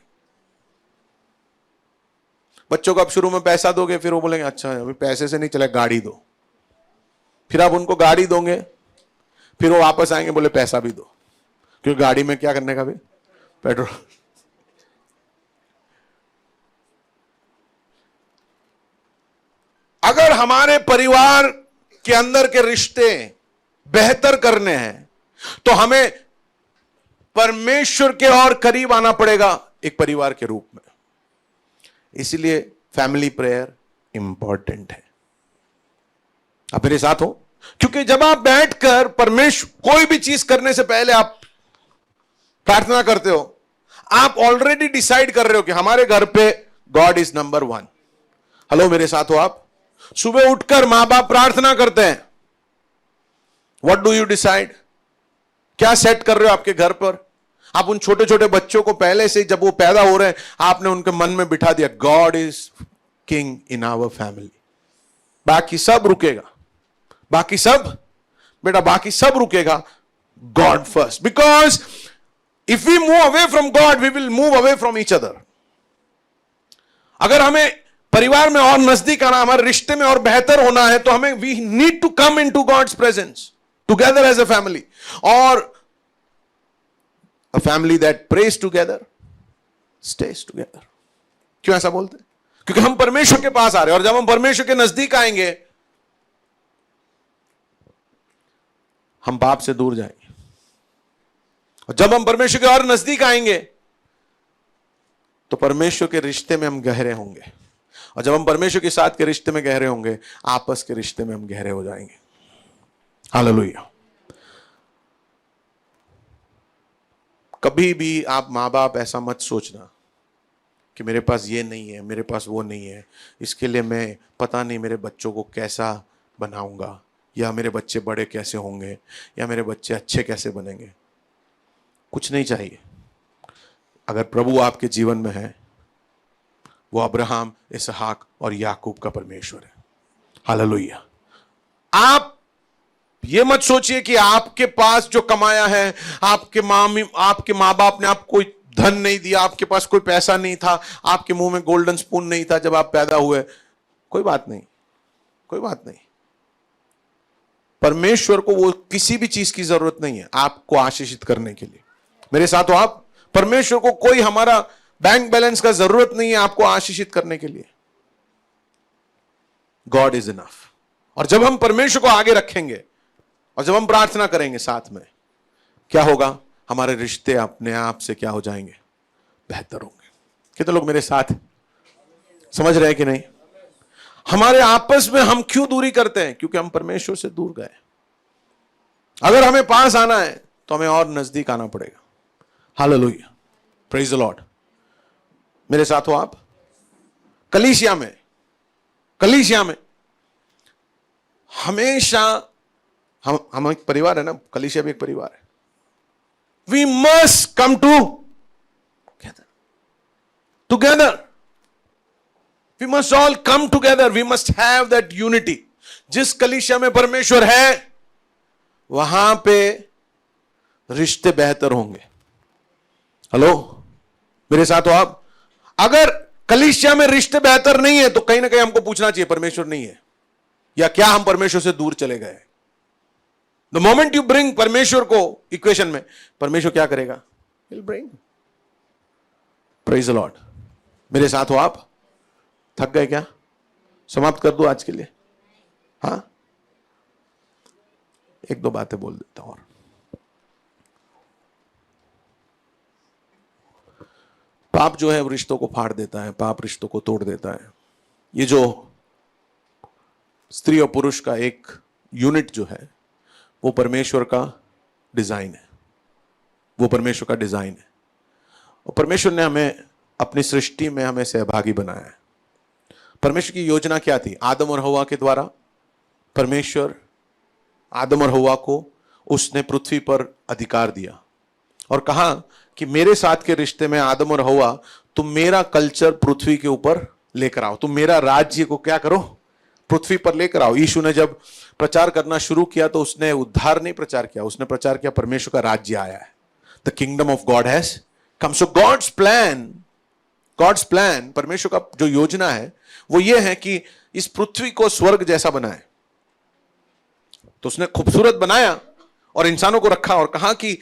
बच्चों को आप शुरू में पैसा दोगे, फिर वो बोलेंगे अच्छा अभी पैसे से नहीं चले, गाड़ी दो। फिर आप उनको गाड़ी दोगे, फिर वो वापस आएंगे, बोले पैसा भी दो, क्योंकि गाड़ी में क्या करने का भी? पेट्रोल। अगर हमारे परिवार के अंदर के रिश्ते बेहतर करने हैं तो हमें परमेश्वर के और करीब आना पड़ेगा एक परिवार के रूप में। इसलिए फैमिली प्रेयर इंपॉर्टेंट है। आप मेरे साथ हो? क्योंकि जब आप बैठकर परमेश्वर कोई भी चीज करने से पहले आप प्रार्थना करते हो, आप ऑलरेडी डिसाइड कर रहे हो कि हमारे घर पे गॉड इज नंबर 1। हेलो, मेरे साथ हो आप? सुबह उठकर मां बाप प्रार्थना करते हैं। What do you decide? क्या सेट कर रहे हो आपके घर पर? आप उन छोटे छोटे बच्चों को पहले से जब वो पैदा हो रहे हैं आपने उनके मन में बिठा दिया, God is king in our family. बाकी सब रुकेगा, बाकी सब बेटा, बाकी सब रुकेगा, God first. Because if we move away from God we will move away from each other. अगर हमें परिवार में और नजदीक आना, हमारे रिश्ते में और बेहतर होना है तो हमें we need to come into God's presence together as a family. और a family that prays together stays together। क्यों ऐसा बोलते हैं? क्योंकि हम परमेश्वर के पास आ रहे हैं, और जब हम परमेश्वर के नजदीक आएंगे हम पाप से दूर जाएंगे, और जब हम परमेश्वर के और नजदीक आएंगे तो परमेश्वर के रिश्ते में हम गहरे होंगे, और जब हम परमेश्वर के साथ के रिश्ते में गहरे होंगे आपस के रिश्ते में हम गहरे हो जाएंगे। हालेलुया। कभी भी आप माँ बाप ऐसा मत सोचना कि मेरे पास ये नहीं है, मेरे पास वो नहीं है, इसके लिए मैं पता नहीं मेरे बच्चों को कैसा बनाऊंगा, या मेरे बच्चे बड़े कैसे होंगे, या मेरे बच्चे अच्छे कैसे बनेंगे। कुछ नहीं चाहिए। अगर प्रभु आपके जीवन में है, वो अब्राहम, इसहाक और याकूब का परमेश्वर है। हालेलुया। आप ये मत सोचिए कि आपके पास जो कमाया है, आपके माँ बाप ने आपको कोई धन नहीं दिया, आपके पास कोई पैसा नहीं था, आपके मुंह में गोल्डन स्पून नहीं था जब आप पैदा हुए। कोई बात नहीं, कोई बात नहीं। परमेश्वर को वो किसी भी चीज की जरूरत नहीं है आपको आशीषित करने के लिए। मेरे साथ हो आप? परमेश्वर को कोई हमारा बैंक बैलेंस का जरूरत नहीं है आपको आशीषित करने के लिए। God is enough. और जब हम परमेश्वर को आगे रखेंगे और जब हम प्रार्थना करेंगे साथ में, क्या होगा? हमारे रिश्ते अपने आप से क्या हो जाएंगे? बेहतर होंगे। कितने लोग मेरे साथ समझ रहे हैं कि नहीं? हमारे आपस में हम क्यों दूरी करते हैं? क्योंकि हम परमेश्वर से दूर गए। अगर हमें पास आना है तो हमें और नजदीक आना पड़ेगा। Hallelujah, praise the Lord. मेरे साथ हो आप? कलीसिया में हमेशा हम एक परिवार है ना, कलीसिया भी एक परिवार है। We must come together. We must all come together, we must have that unity. जिस कलीसिया में परमेश्वर है वहां पे रिश्ते बेहतर होंगे। हेलो, मेरे साथ हो आप? अगर कलीसिया में रिश्ते बेहतर नहीं है तो कहीं ना कहीं हमको पूछना चाहिए परमेश्वर नहीं है, या क्या हम परमेश्वर से दूर चले गए। द मोमेंट यू ब्रिंग परमेश्वर को इक्वेशन में, परमेश्वर क्या करेगा? Will bring. Praise the Lord. मेरे साथ हो आप? थक गए क्या? समाप्त कर दो आज के लिए? हाँ, एक दो बातें बोल देता हूं और। पाप जो है रिश्तों को फाड़ देता है, पाप रिश्तों को तोड़ देता है। ये जो स्त्री और पुरुष का एक यूनिट जो है वो परमेश्वर का डिजाइन है, वो परमेश्वर का डिजाइन है। और परमेश्वर ने हमें अपनी सृष्टि में हमें सहभागी बनाया है। परमेश्वर की योजना क्या थी? आदम और हव्वा के द्वारा परमेश्वर आदम और हव्वा को उसने पृथ्वी पर अधिकार दिया और कहा कि मेरे साथ के रिश्ते में आदम और हव्वा, तुम मेरा कल्चर पृथ्वी के ऊपर लेकर आओ, तुम मेरा राज्य को क्या करो? पृथ्वी पर लेकर आओ। यीशु ने जब प्रचार करना शुरू किया तो उसने उद्धार नहीं प्रचार किया, उसने प्रचार किया परमेश्वर का राज्य आया है। The kingdom of God has come. So God's plan, परमेश्वर का जो योजना है वो ये है कि इस पृथ्वी को स्वर्ग जैसा बनाए। तो उसने खूबसूरत बनाया और इंसानों को रखा और कहा कि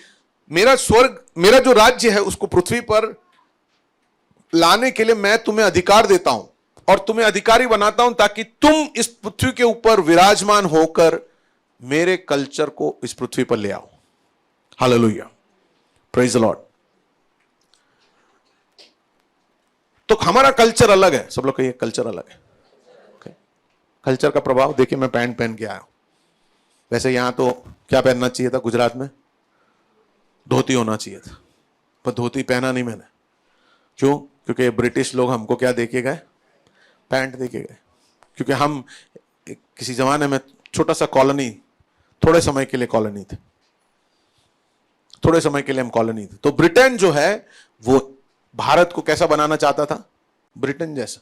मेरा स्वर्ग, मेरा जो राज्य है उसको पृथ्वी पर लाने के लिए मैं तुम्हें अधिकार देता हूं और तुम्हें अधिकारी बनाता हूं ताकि तुम इस पृथ्वी के ऊपर विराजमान होकर मेरे कल्चर को इस पृथ्वी पर ले आओ। Hallelujah, praise the Lord. तो हमारा कल्चर अलग है। सब लोग कहिए कल्चर अलग है। कल्चर का प्रभाव देखिए, मैं पैंट पहन के आया हूं। वैसे यहां तो क्या पहनना चाहिए था? गुजरात में धोती होना चाहिए था, पर धोती पहना नहीं मैंने। क्यों? क्योंकि ब्रिटिश लोग हमको क्या देके गए? पैंट देके गए। क्योंकि हम किसी जमाने में छोटा सा कॉलोनी, थोड़े समय के लिए कॉलोनी थे, थोड़े समय के लिए हम कॉलोनी थे। तो ब्रिटेन जो है वो भारत को कैसा बनाना चाहता था? ब्रिटेन जैसा।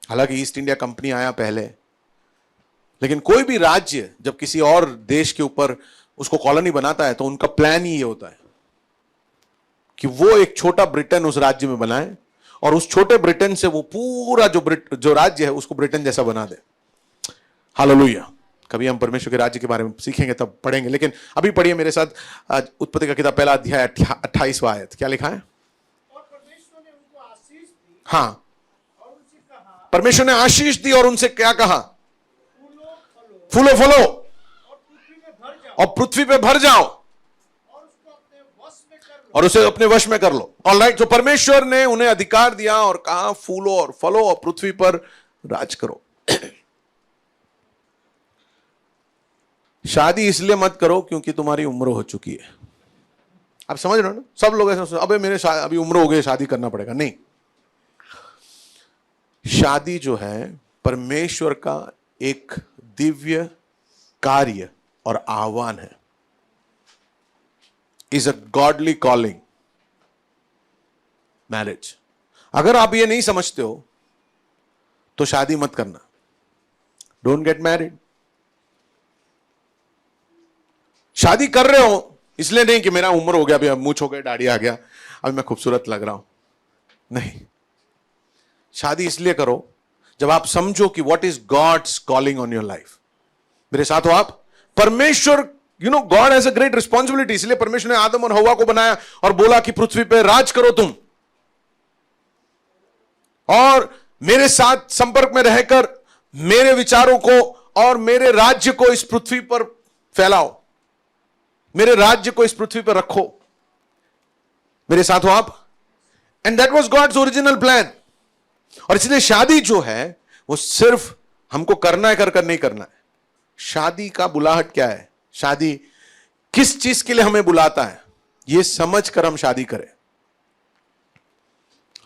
हालांकि ईस्ट इंडिया कंपनी आया पहले, लेकिन कोई भी राज्य जब किसी और देश के ऊपर उसको कॉलोनी बनाता है तो उनका प्लान ही ये होता है कि वो एक छोटा ब्रिटेन उस राज्य में बनाए और उस छोटे ब्रिटेन से वो पूरा जो राज्य है उसको ब्रिटेन जैसा बना दे। हालेलुया। कभी हम परमेश्वर के राज्य के बारे में सीखेंगे तब पढ़ेंगे, लेकिन अभी पढ़िए मेरे साथ उत्पत्ति का किताब पहला अध्याय 28वां आयत। क्या लिखा है? और परमेश्वर ने उनको आशीष दी हाँ, और उनसे कहा, परमेश्वर ने आशीष दी और उनसे क्या कहा? फूलो फलो फूलो और पृथ्वी में भर जाओ और पृथ्वी पे भर जाओ और उसको अपने वश में कर लो। और उसे अपने वश में कर लो। ऑलराइट। तो परमेश्वर ने उन्हें अधिकार दिया और कहा फूलो और फलो और पृथ्वी पर राज करो। शादी इसलिए मत करो क्योंकि तुम्हारी उम्र हो चुकी है। आप समझ रहे हो ना? सब लोग ऐसे अबे मेरे अभी उम्र हो गई, शादी करना पड़ेगा। नहीं, शादी जो है परमेश्वर का एक दिव्य कार्य और आह्वान है। Is a godly calling marriage. अगर आप ये नहीं समझते हो तो शादी मत करना। Don't get married. शादी कर रहे हो इसलिए नहीं कि मेरा उम्र हो गया, अभी मूछ हो गए, दाढ़ी आ गया, अभी मैं खूबसूरत लग रहा हूं। नहीं, शादी इसलिए करो जब आप समझो कि what is God's calling on your life. मेरे साथ हो आप? परमेश्वर, God has a great responsibility. इसलिए परमेश्वर ने आदम और हव्वा को बनाया और बोला कि पृथ्वी पे राज करो तुम और मेरे साथ संपर्क में रहकर मेरे विचारों को और मेरे राज्य को इस पृथ्वी पर फैलाओ, मेरे राज्य को इस पृथ्वी पर रखो। मेरे साथ हो आप? And that was God's original plan. और इसलिए शादी जो है वो सिर्फ हमको करना है, कर नहीं करना है। शादी का बुलाहट क्या है? शादी किस चीज के लिए हमें बुलाता है, यह समझ कर हम शादी करें।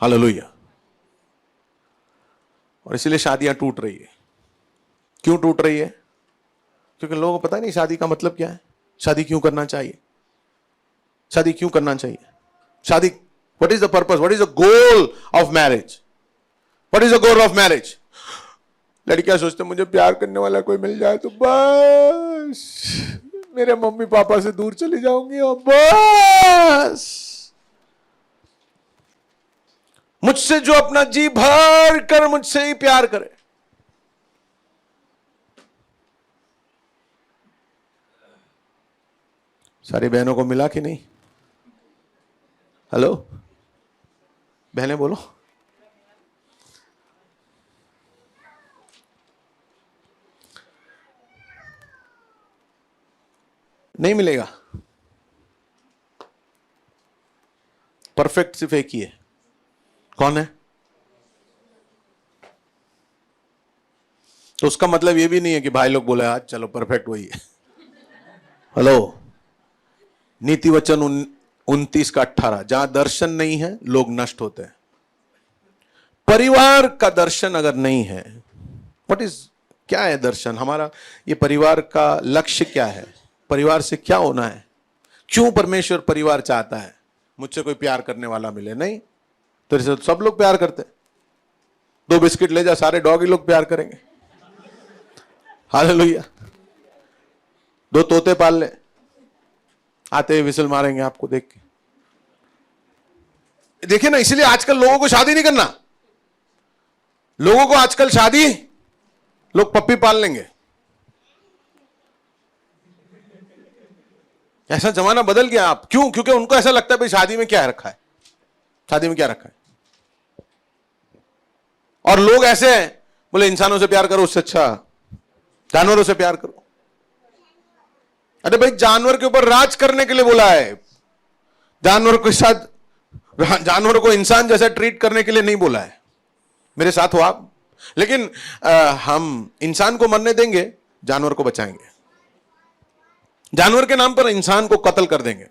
हालेलुया। और इसलिए शादियां टूट रही है। क्यों टूट रही है? क्योंकि लोगों को पता नहीं शादी का मतलब क्या है, शादी क्यों करना चाहिए, शादी क्यों करना चाहिए, शादी What is the purpose? What is the goal of marriage? What is the goal of marriage? लड़कियां सोचते मुझे प्यार करने वाला कोई मिल जाए तो बस मेरे मम्मी पापा से दूर चली जाऊंगी और बस मुझसे जो अपना जी भर कर मुझसे ही प्यार करे। सारी बहनों को मिला कि नहीं? हेलो बहनें बोलो। नहीं मिलेगा। परफेक्ट सिर्फ एक ही है। कौन है? तो उसका मतलब ये भी नहीं है कि भाई लोग बोले आज चलो परफेक्ट वही है। हेलो, नीति वचन 29:18, जहां दर्शन नहीं है लोग नष्ट होते हैं। परिवार का दर्शन अगर नहीं है, क्या है दर्शन हमारा? ये परिवार का लक्ष्य क्या है? परिवार से क्या होना है? क्यों परमेश्वर परिवार चाहता है? मुझसे कोई प्यार करने वाला मिले? नहीं, तेरे से सब लोग प्यार करते। 2 बिस्किट ले जा, सारे डॉग ही लोग प्यार करेंगे। हालेलुया। 2 तोते पाल ले, आते ही विसल मारेंगे आपको देख के। देखिए ना, इसलिए आजकल लोगों को शादी नहीं करना। लोगों को आजकल शादी, लोग पप्पी पाल लेंगे। ऐसा जमाना बदल गया। आप क्यों? क्योंकि उनको ऐसा लगता है भाई शादी में क्या रखा है, शादी में क्या रखा है। और लोग ऐसे हैं, बोले इंसानों से प्यार करो, उससे अच्छा जानवरों से प्यार करो। अरे भाई, जानवर के ऊपर राज करने के लिए बोला है। जानवर के साथ, जानवर को इंसान जैसा ट्रीट करने के लिए नहीं बोला है। मेरे साथ हो आप। लेकिन हम इंसान को मरने देंगे, जानवर को बचाएंगे। जानवर के नाम पर इंसान को कत्ल कर देंगे।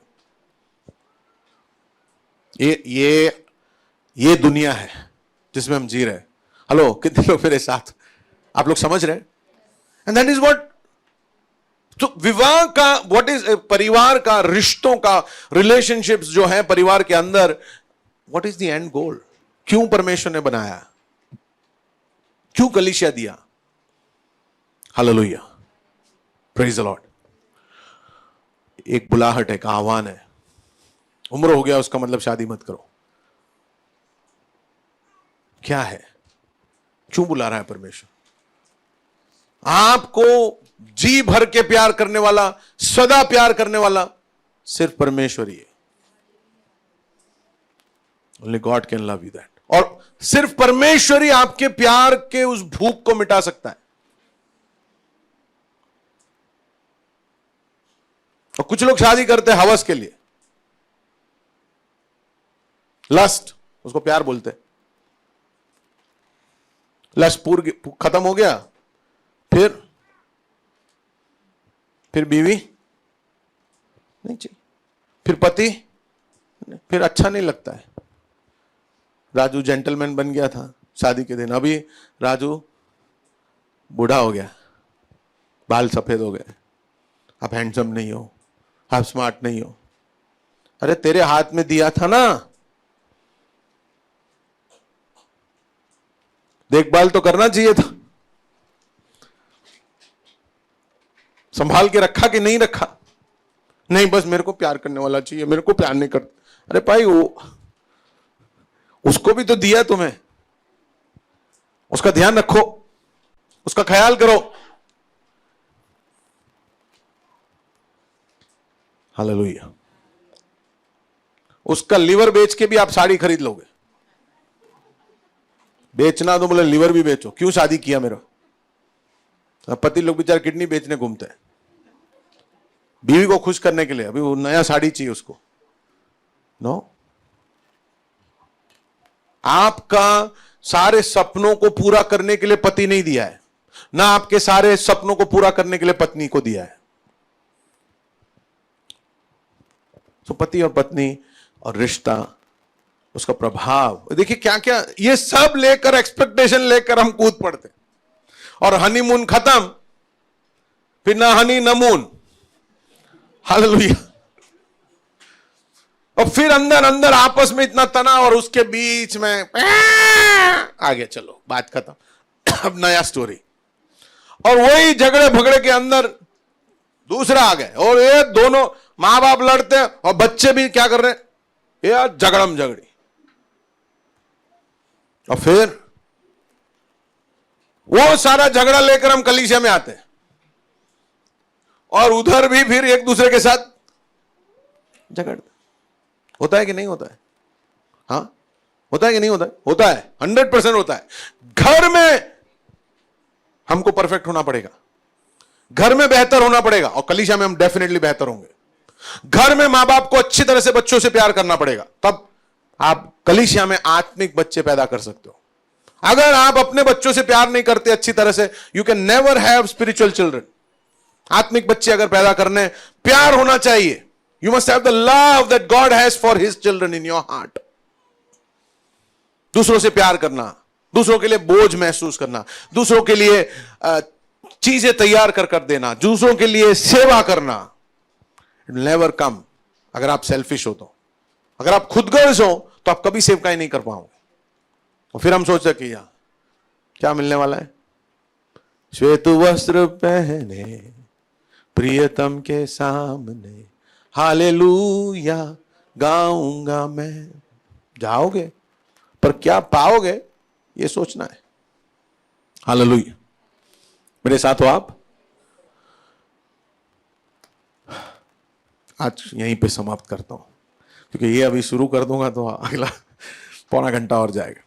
ये दुनिया है जिसमें हम जी रहे हैं। हेलो, कितने लोग मेरे साथ? आप लोग समझ रहे हैं? And that is what. तो विवाह का व्हाट इज, परिवार का, रिश्तों का, रिलेशनशिप्स जो है परिवार के अंदर, व्हाट इज द एंड गोल? क्यों परमेश्वर ने बनाया? क्यों कलीसिया दिया? Hallelujah, praise the Lord. एक बुलाहट है, एक आह्वान है। उम्र हो गया उसका मतलब शादी मत करो। क्या है? क्यों बुला रहा है परमेश्वर? आपको जी भर के प्यार करने वाला, सदा प्यार करने वाला सिर्फ परमेश्वर ही है। Only God can love you that. और सिर्फ परमेश्वर ही आपके प्यार के उस भूख को मिटा सकता है। और कुछ लोग शादी करते हैं हवस के लिए, लस्ट, उसको प्यार बोलते हैं। लस्ट पूरी खत्म हो गया, फिर बीवी नहीं चाहिए, फिर पति, फिर अच्छा नहीं लगता है। राजू जेंटलमैन बन गया था शादी के दिन, अभी राजू बूढ़ा हो गया, बाल सफेद हो गए, आप हैंडसम नहीं हो, आप स्मार्ट नहीं हो। अरे तेरे हाथ में दिया था ना, देखभाल तो करना चाहिए था। संभाल के रखा कि नहीं रखा? नहीं, बस मेरे को प्यार करने वाला चाहिए, मेरे को प्यार नहीं करता। अरे भाई, वो उसको भी तो दिया तुम्हें, उसका ध्यान रखो, उसका ख्याल करो। हालेलुया। उसका लिवर बेच के भी आप साड़ी खरीद लोगे। बेचना तो बोले लिवर भी बेचो, क्यों शादी किया मेरा। पति लोग बेचारे किडनी बेचने घूमते हैं बीवी को खुश करने के लिए। अभी वो नया साड़ी चाहिए उसको। नो, आपका सारे सपनों को पूरा करने के लिए पति नहीं दिया है, ना आपके सारे सपनों को पूरा करने के लिए पत्नी को दिया है। तो पति और पत्नी और रिश्ता, उसका प्रभाव देखिए क्या क्या, ये सब लेकर, एक्सपेक्टेशन लेकर हम कूद पड़ते, और हनीमून खत्म, फिर ना हनी ना मून। हालेलुया। और फिर अंदर अंदर आपस में इतना तनाव और उसके बीच में आगे चलो, बात खत्म। अब नया स्टोरी, और वही झगड़े भगड़े के अंदर दूसरा आ गए, और ये दोनों मां बाप लड़ते हैं और बच्चे भी क्या कर रहे हैं, ये झगड़म झगड़ी। और फिर वो सारा झगड़ा लेकर हम कलीसिया में आते हैं, और उधर भी फिर एक दूसरे के साथ झगड़ते। होता है कि नहीं होता है? हाँ, होता है कि नहीं होता है? होता है, 100% होता है। घर में हमको परफेक्ट होना पड़ेगा, घर में बेहतर होना पड़ेगा, और कलीसिया में हम डेफिनेटली बेहतर होंगे। घर में मां बाप को अच्छी तरह से बच्चों से प्यार करना पड़ेगा, तब आप कलीसिया में आत्मिक बच्चे पैदा कर सकते हो। अगर आप अपने बच्चों से प्यार नहीं करते अच्छी तरह से, you can never have spiritual children. आत्मिक बच्चे अगर पैदा करने, प्यार होना चाहिए। You must have the love that God has for his children in your heart. दूसरों से प्यार करना, दूसरों के लिए बोझ महसूस करना, दूसरों के लिए चीजें तैयार कर कर देना, दूसरों के लिए सेवा करना, इट विल नेवर कम अगर आप सेल्फिश हो तो। अगर आप खुदगर्ज हो तो आप कभी सेवकाई नहीं कर पाओगे। और फिर हम सोचते कि यार क्या मिलने वाला है, श्वेत वस्त्र पहने प्रियतम के सामने हालेलुया गाऊंगा मैं। जाओगे पर क्या पाओगे ये सोचना है। हालेलुया, मेरे साथ हो आप? आज यहीं पे समाप्त करता हूं, क्योंकि ये अभी शुरू कर दूंगा तो अगला पौना घंटा और जाएगा।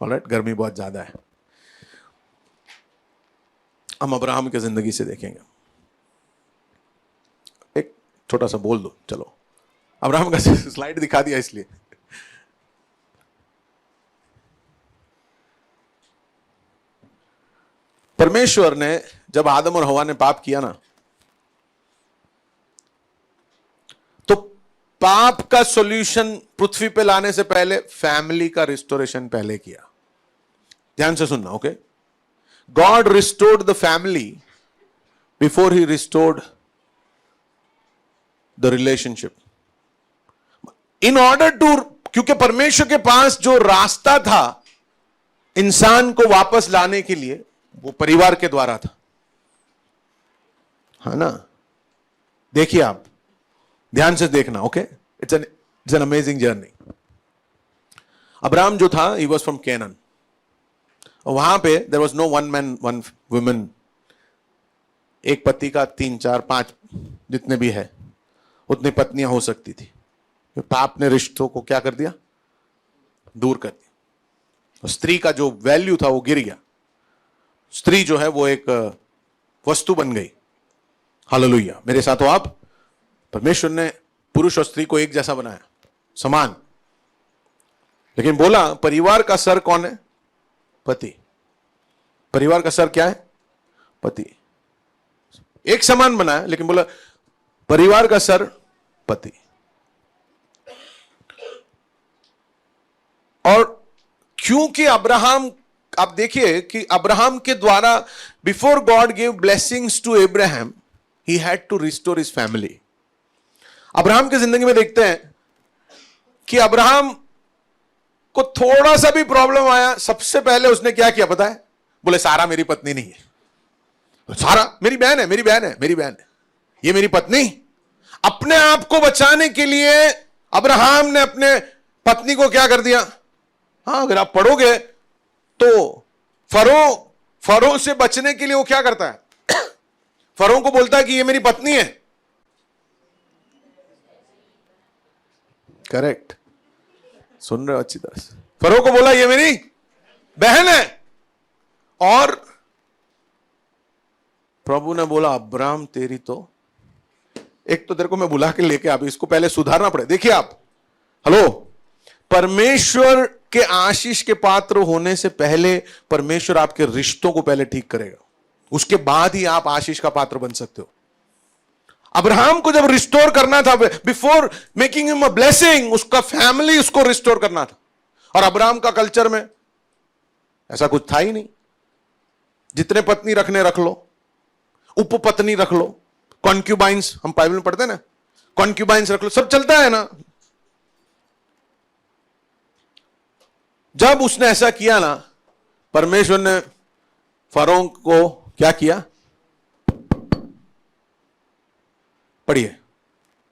ऑलराइट, गर्मी बहुत ज्यादा है। हम अब्राहम की जिंदगी से देखेंगे। एक छोटा सा बोल दो, चलो अब्राहम का स्लाइड दिखा दिया इसलिए। परमेश्वर ने जब आदम और हवा ने पाप किया ना, तो पाप का सॉल्यूशन पृथ्वी पे लाने से पहले फैमिली का रिस्टोरेशन पहले किया। ध्यान से सुनना, okay? God restored the family before he restored the relationship. In order to, क्योंकि परमेश्वर के पास जो रास्ता था इंसान को वापस लाने के लिए, वो परिवार के द्वारा था, है ना? देखिए आप ध्यान से देखना, okay? It's an amazing journey. Abraham जो था, ही वॉज फ्रॉम कैनान। वहां पे there was no one man one woman, एक पति का 3 4 5 जितने भी है उतनी पत्नियां हो सकती थी। पाप ने रिश्तों को क्या कर दिया? दूर कर दिया। स्त्री का जो वैल्यू था वो गिर गया। स्त्री जो है वो एक वस्तु बन गई। हालेलुया, मेरे साथ हो आप? परमेश्वर ने पुरुष और स्त्री को एक जैसा बनाया, समान, लेकिन बोला परिवार का सर कौन है? पति। परिवार का सर क्या है? पति। एक समान बनाया, लेकिन बोला परिवार का सर पति। और क्योंकि अब्राहम, आप देखिए कि अब्राहम के द्वारा, before God give blessings to Abraham, he had to restore his family. Abraham की जिंदगी में देखते हैं कि अब्राहम को थोड़ा सा भी प्रॉब्लम आया, सबसे पहले उसने क्या किया पता है? बोले सारा मेरी पत्नी नहीं है, सारा मेरी बहन है, मेरी बहन है, मेरी बहन है, ये मेरी पत्नी। अपने आप को बचाने के लिए अब्राहम ने अपने पत्नी को क्या कर दिया? हाँ, अगर आप पढ़ोगे तो फरो से बचने के लिए वो क्या करता है? फरो को बोलता है कि ये मेरी पत्नी है। करेक्ट, सुन रहे हो अच्छी तरह से? फरो को बोला ये मेरी बहन है। और प्रभु ने बोला अब्राहम तेरी तो, एक तो तेरे को मैं बुला के लेके आप इसको पहले सुधारना पड़े। देखिए आप, हेलो, परमेश्वर के आशीष के पात्र होने से पहले परमेश्वर आपके रिश्तों को पहले ठीक करेगा, उसके बाद ही आप आशीष का पात्र बन सकते हो। अब्राहम को जब रिस्टोर करना था, before making him a blessing, उसका फैमिली उसको रिस्टोर करना था। और अब्राहम का कल्चर में ऐसा कुछ था ही नहीं। जितने पत्नी रखने रख लो, उपपत्नी रख लो, कॉन्क्यूबाइंस, हम बाइबल में पढ़ते हैं ना, कॉन्क्यूबाइंस रख लो, सब चलता है ना। जब उसने ऐसा किया ना, परमेश्वर ने फरोह को क्या किया? पढ़िए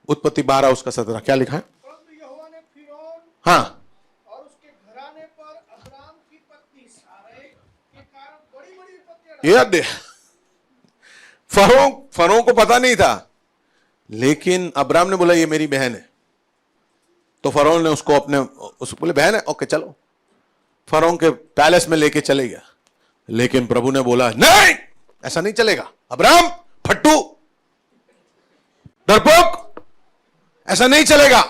उत्पत्ति 12 उसका 17, क्या लिखा है? परंतु यहोवा ने फिरौन हाँ, और उसके घराने पर अब्राम की पत्नी सारै के कारण बड़ी बड़ी विपत्तियां ये दे फरोह को पता नहीं था, लेकिन अब्राम ने बोला ये मेरी बहन है, तो फरोह ने उसको बोले बहन है, ओके चलो, फरोह के पैलेस में लेके चले गया। लेकिन प्रभु ने बोला नहीं, ऐसा नहीं चलेगा, अब्राम फट्टू डरपोक, ऐसा नहीं चलेगा,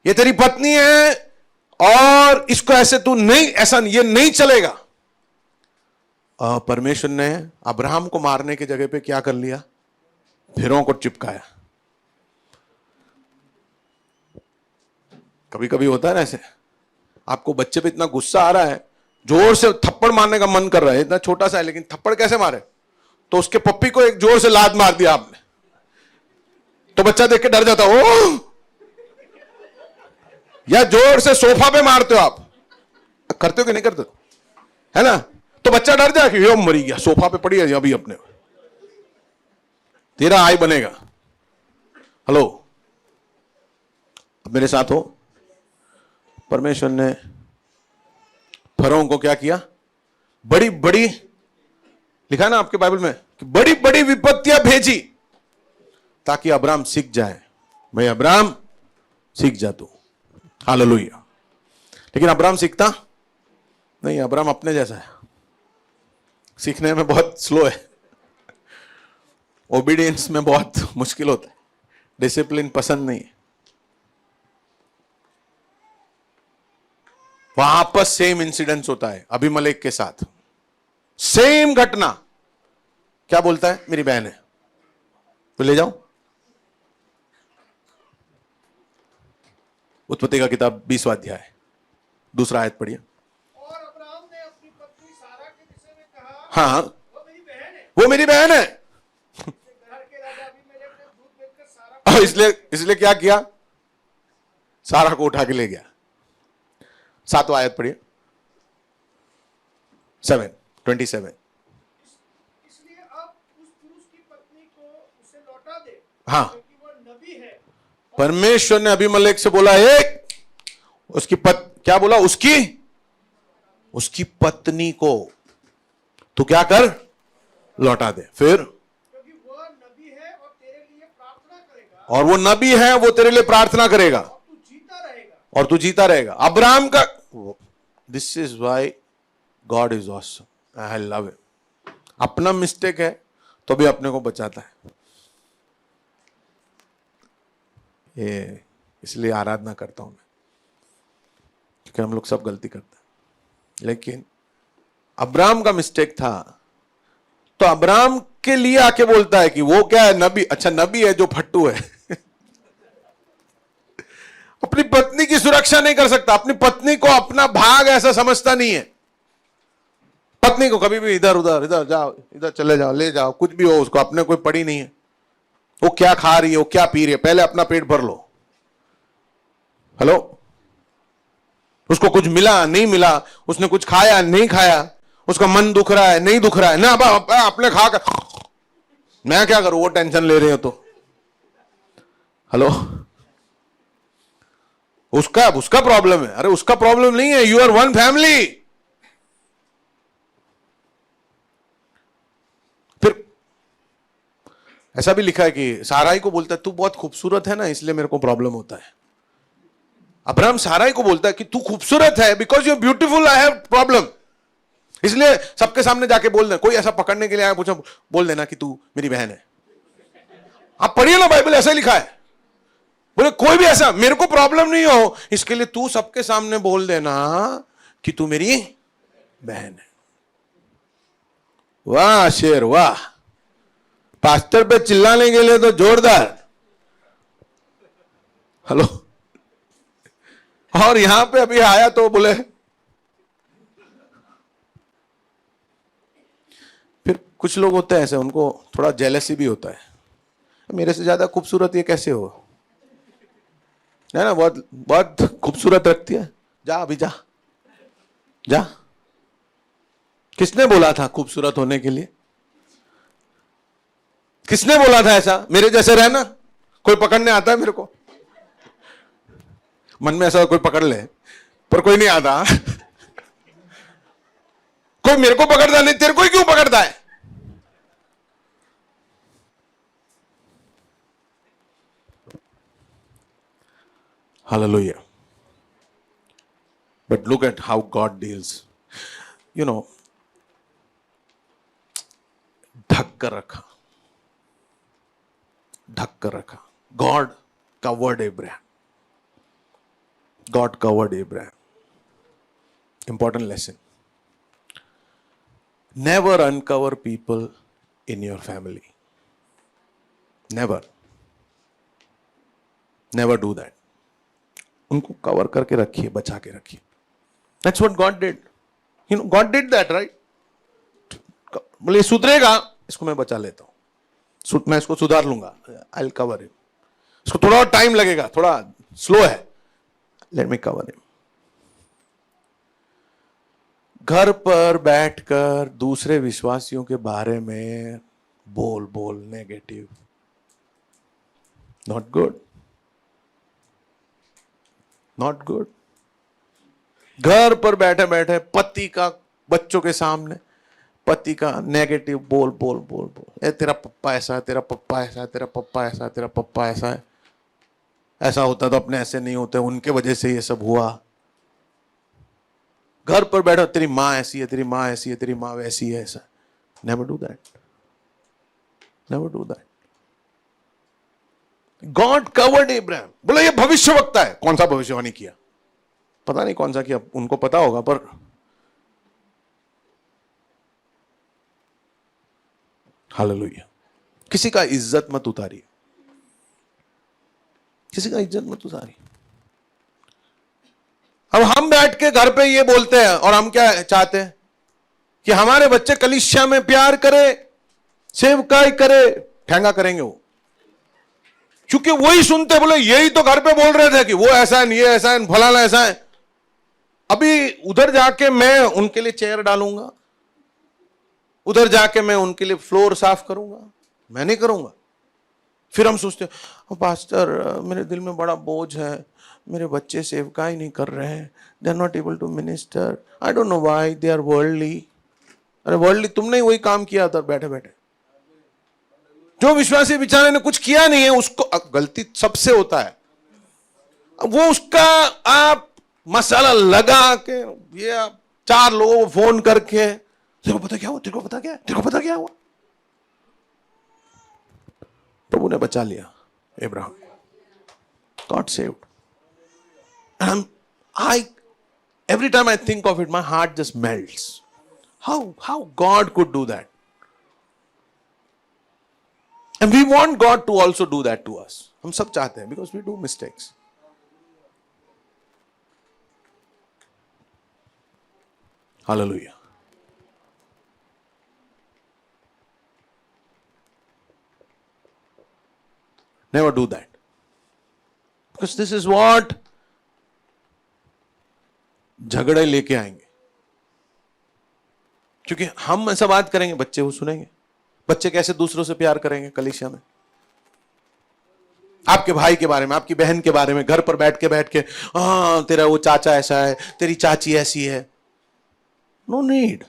ये तेरी पत्नी है और इसको ऐसे तू नहीं, ऐसा ये नहीं चलेगा। परमेश्वर ने अब्राहम को मारने की जगह पे क्या कर लिया? फिरौन को चिपकाया। कभी कभी होता है ना ऐसे, आपको बच्चे पे इतना गुस्सा आ रहा है, जोर से थप्पड़ मारने का मन कर रहा है, इतना छोटा सा है, लेकिन थप्पड़ कैसे मारे? तो उसके पप्पी को एक जोर से लात मार दिया आपने, तो बच्चा देख के डर जाता ओ, या जोर से सोफा पे मारते हो आप, करते हो कि नहीं करते हो? है ना, तो बच्चा डर जाए कि यो मरी गया, सोफा पे पड़ी है अभी, अपने तेरा आई बनेगा। हेलो, अब मेरे साथ हो। परमेश्वर ने फरोह को क्या किया? बड़ी बड़ी, लिखा है ना आपके बाइबल में कि बड़ी बड़ी विपत्तियां भेजी, ताकि अब्राम सीख जाए। भाई अब्राम सीख जा तू, हालेलुया। लेकिन अब्राम सीखता नहीं, अब्राम अपने जैसा है, सीखने में बहुत स्लो है, ओबीडियंस में बहुत मुश्किल होता है, डिसिप्लिन पसंद नहीं है। वापस सेम इंसिडेंस होता है अबीमेलेक के साथ, सेम घटना। क्या बोलता है? मेरी बहन है, तो ले जाओ। उत्पत्ति का किताब 20वां अध्याय 2 आयत पढ़िए। और अब्राम ने अपनी पत्नी सारा के विषय में कहा, हाँ, वो मेरी बहन है। वो मेरी बहन है। घर के राजा अबीमेलेक ने दूध बेचकर सारा और इसलिए क्या किया? सारा को उठा के ले गया। 7वां आयत पढ़िए, 7:27। इसलिए अब उस पुरुष की पत्नी को उसे लौटा दे, हाँ, क्योंकि वह नबी है। परमेश्वर ने अबीमेलेक से बोला उसकी क्या बोला? उसकी पत्नी को तू क्या कर? लौटा दे। फिर क्योंकि वह नबी है और तेरे लिए प्रार्थना करेगा, और वो नबी है, वो तेरे लिए प्रार्थना करेगा तू जीता रहेगा। और तू जीता रहेगा। अब्राहम का, this is why God is awesome, I love it. अपना मिस्टेक है तो भी अपने को बचाता है। ये इसलिए आराधना करता हूं मैं, क्योंकि हम लोग सब गलती करते हैं। लेकिन अब्राहम का मिस्टेक था, तो अब्राहम के लिए आके बोलता है कि वो क्या है? नबी। अच्छा, नबी है जो फट्टू है अपनी पत्नी की सुरक्षा नहीं कर सकता, अपनी पत्नी को अपना भाग ऐसा समझता नहीं है। पत्नी को कभी भी इधर उधर, इधर जाओ, इधर चले जाओ, ले जाओ, कुछ भी हो, उसको अपने कोई पड़ी नहीं है। वो क्या खा रही है, वो क्या पी रही है, पहले अपना पेट भर लो। हेलो, उसको कुछ मिला नहीं मिला, उसने कुछ खाया नहीं खाया, उसका मन दुख रहा है नहीं दुख रहा है ना, अपने खा कर मैं क्या करूं, वो टेंशन ले रहे हो तो। हेलो, उसका प्रॉब्लम है। अरे उसका प्रॉब्लम नहीं है, यू आर वन फैमिली। फिर ऐसा भी लिखा है कि साराई को बोलता है तू बहुत खूबसूरत है ना, इसलिए मेरे को प्रॉब्लम होता है। अब्राहम साराई को बोलता है कि तू खूबसूरत है, because you are beautiful, I have problem. इसलिए सबके सामने जाके बोल देना, कोई ऐसा पकड़ने के लिए आया पूछा, बोल देना कि तू मेरी बहन है। आप पढ़िए ना बाइबल, ऐसा ही लिखा है। बोले कोई भी ऐसा, मेरे को प्रॉब्लम नहीं हो, इसके लिए तू सबके सामने बोल देना कि तू मेरी बहन है। वाह शेर वाह, पास्टर पे चिल्लाने के लिए तो जोरदार। हेलो, और यहां पे अभी आया तो बोले, फिर कुछ लोग होते हैं ऐसे, उनको थोड़ा जेलसी भी होता है, मेरे से ज्यादा खूबसूरत ये कैसे हो, है ना, बहुत बहुत खूबसूरत रखती है, जा अभी जा, जा। किसने बोला था खूबसूरत होने के लिए? किसने बोला था ऐसा मेरे जैसे रहना? कोई पकड़ने आता है मेरे को? मन में ऐसा कोई पकड़ ले, पर कोई नहीं आता। कोई मेरे को पकड़ता नहीं, तेरे को ही क्यों पकड़ता है? Hallelujah. But look at how God deals. You know, ढक कर रखा, ढक कर रखा. God covered Abraham. God covered Abraham. Important lesson. Never uncover people in your family. Never. Never do that. उनको कवर करके रखिए, बचा के रखिए. That's what God did. You know, God did that, right? बोले सुधरेगा, इसको मैं बचा लेता हूं, मैं इसको सुधार लूंगा. I'll cover him. इसको थोड़ा और टाइम लगेगा, थोड़ा स्लो है. Let me cover him. घर पर बैठकर दूसरे विश्वासियों के बारे में बोल negative, not good, not good. घर पर बैठे बैठे पति का बच्चों के सामने पति का नेगेटिव बोल. ए तेरा पप्पा ऐसा है, तेरा पप्पा ऐसा है, तेरा पप्पा ऐसा है, तेरा पप्पा ऐसा है, ऐसा होता तो अपने ऐसे नहीं होते, उनके वजह से ये सब हुआ. घर पर बैठो, तेरी माँ ऐसी है, तेरी माँ ऐसी है, तेरी माँ वैसी है, ऐसा. Never do that. Never do that. God covered Abraham. बोला ये भविष्यवक्ता है. कौन सा भविष्यवाणी किया? पता नहीं कौन सा किया, उनको पता होगा, पर हालेलुया. किसी का इज्जत मत उतारिए, किसी का इज्जत मत उतारिए. अब हम बैठ के घर पे ये बोलते हैं, और हम क्या चाहते हैं कि हमारे बच्चे कलीसिया में प्यार करे, सेवकाई करे. ठेंगा करेंगे वो, क्योंकि वही सुनते, बोले यही तो घर पे बोल रहे थे कि वो ऐसा है, ये ऐसा है, फलाना ऐसा है. अभी उधर जाके मैं उनके लिए चेयर डालूंगा, उधर जाके मैं उनके लिए फ्लोर साफ करूंगा? मैं नहीं करूंगा. फिर हम सोचते हैं पास्टर मेरे दिल में बड़ा बोझ है, मेरे बच्चे सेवकाई नहीं कर रहे हैं, they are not able to minister, I don't know why, they are worldly. अरे वर्ल्डली तुमने ही वही काम किया था बैठे बैठे. जो विश्वासी बेचारे ने कुछ किया नहीं है, उसको गलती सबसे होता है. वो उसका आप मसाला लगा के, ये आप 4 लोगों को फोन करके, तेरे को पता क्या हुआ, तेरे को पता क्या, तेरे को पता क्या हुआ. प्रभु ने बचा लिया Abraham. God saved. And every time I think of it, my heart just melts. How God could do that? And we want God to also do that to us. हम सब चाहते हैं, because we do mistakes. Hallelujah. Never do that. Because this is what झगड़े लेके आएंगे. क्योंकि हम ऐसा बात करेंगे, बच्चे वो सुनेंगे. बच्चे कैसे दूसरों से प्यार करेंगे कलीसिया में? आपके भाई के बारे में, आपकी बहन के बारे में घर पर बैठ के तेरा वो चाचा ऐसा है, तेरी चाची ऐसी है. No need.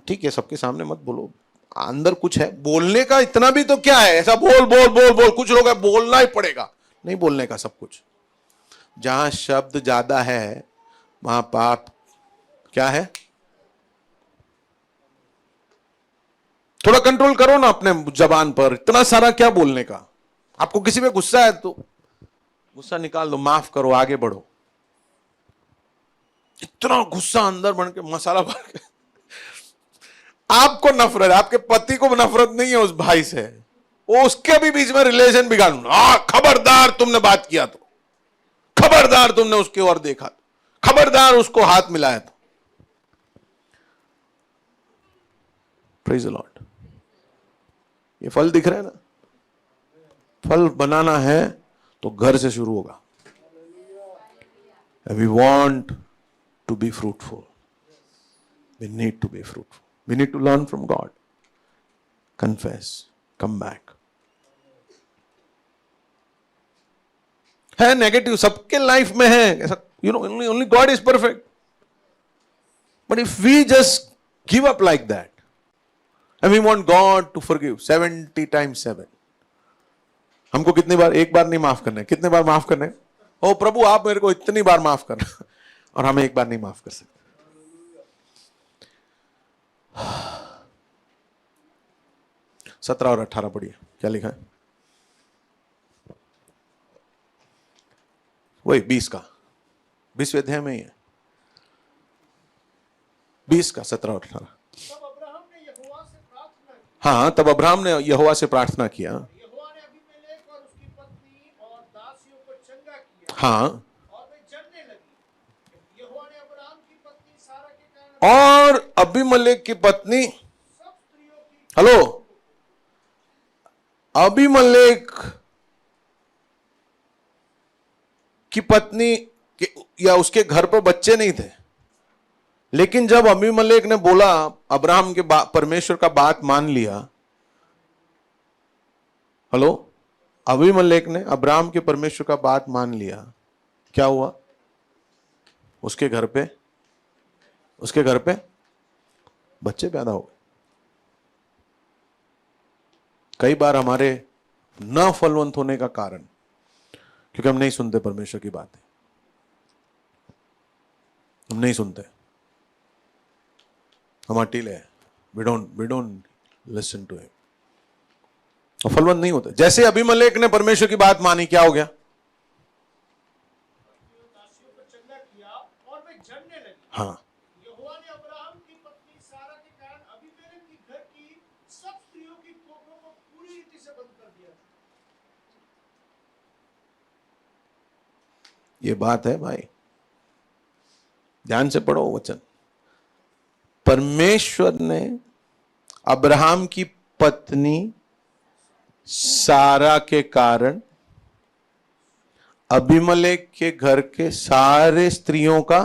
ठीक है, सबके सामने मत बोलो, अंदर कुछ है बोलने का. इतना भी तो क्या है, ऐसा बोल. कुछ लोग बोलना ही पड़ेगा. नहीं बोलने का सब कुछ. जहां शब्द ज्यादा है वहां पाप क्या है? थोड़ा कंट्रोल करो ना अपने जबान पर. इतना सारा क्या बोलने का? आपको किसी पे गुस्सा है तो गुस्सा निकाल दो, माफ करो, आगे बढ़ो. इतना गुस्सा अंदर बन के मसाला भर के आपको नफरत, आपके पति को नफरत नहीं है उस भाई से, वो उसके भी बीच में रिलेशन बिगाड़ू. खबरदार तुमने बात किया तो, खबरदार तुमने उसकी ओर देखा तो, खबरदार उसको हाथ मिलाया तो. Praise the Lord. ये फल दिख रहा है ना? फल बनाना है तो घर से शुरू होगा. We want to be fruitful. We need to be fruitful. We need to learn from God. Confess. Come back. है नेगेटिव, सबके लाइफ में है, you know, only God is perfect. But if we just give up like that, and we want God to forgive 70 times 7, हमको कितनी बार, एक बार नहीं माफ करना है, कितने बार माफ करना है? ओ प्रभु आप मेरे को इतनी बार माफ करना, और हम एक बार नहीं माफ कर सकते। 17 और 18 पढ़िए, क्या लिखा है? वही 20 का, 20वें अध्याय में ही है, 20 का 17 और 18। तब अब्राहम ने यहोवा से प्रार्थना की। हाँ, तब अब्राहम ने यहोवा से प्रार्थना किया। यहोवा ने अबीमेलेक और उसकी पत्नी और दासियों को चंगा किया। हाँ, और वे जलने लगी। यहोवा ने अब्राहम की पत्नी सारा के कारण और अबीमेलेक की पत्नी, सब स्त्रियों की हेलो, अबीमेलेक की पत्नी या उसके घर पर बच्चे नहीं थे, लेकिन जब अबीमेलेक ने बोला, अब्राहम के परमेश्वर का बात मान लिया, हेलो, अबीमेलेक ने अब्राहम के परमेश्वर का बात मान लिया, क्या हुआ? उसके घर पे बच्चे पैदा हो गए। कई बार हमारे न फलवंत होने का कारण क्योंकि हम नहीं सुनते परमेश्वर की बातें, हम नहीं सुनते, हम अटीले हैं, we don't listen to him, और फलवंत नहीं होते। जैसे अबीमेलेक ने परमेश्वर की बात मानी, क्या हो गया? दासियों को चंगा किया और वे जलने लगी। हाँ, यहोवा ने अब्राहम की पत्नी सारा के कारण अबीमेलेक की घर की सब स्त्रियों की कोखों को पूरी रीति से बंद कर दिया। ये बात है भाई, ध्यान से पढ़ो वचन। परमेश्वर ने अब्राहम की पत्नी सारा के कारण अबीमेलेक के घर के सारे स्त्रियों का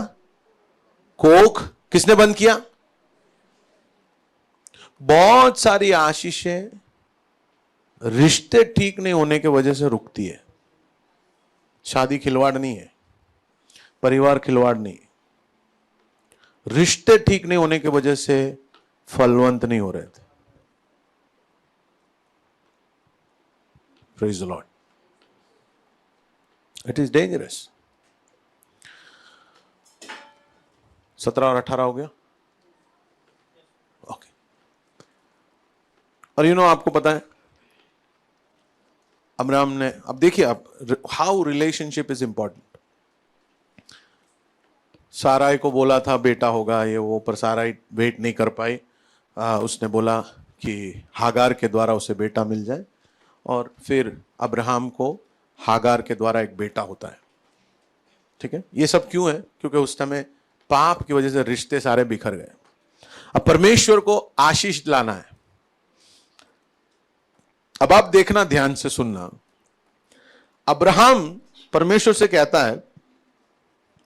कोख किसने बंद किया? बहुत सारी आशीषें रिश्ते ठीक नहीं होने की वजह से रुकती है। शादी खिलवाड़ नहीं है, परिवार खिलवाड़ नहीं, रिश्ते ठीक नहीं होने की वजह से फलवंत नहीं हो रहे थे। Praise the Lord. It is dangerous. 17 और 18 हो गया, ओके। और आपको पता है अब्राहम ने, अब देखिए आप, हाउ रिलेशनशिप इज इंपॉर्टेंट। साराई को बोला था बेटा होगा ये वो, पर साराई वेट नहीं कर पाई। उसने बोला कि हागार के द्वारा उसे बेटा मिल जाए, और फिर अब्राहम को हागार के द्वारा एक बेटा होता है। ठीक है, ये सब क्यों है? क्योंकि उस समय पाप की वजह से रिश्ते सारे बिखर गए। अब परमेश्वर को आशीष लाना है। अब आप देखना, ध्यान से सुनना। अब्राहम परमेश्वर से कहता है,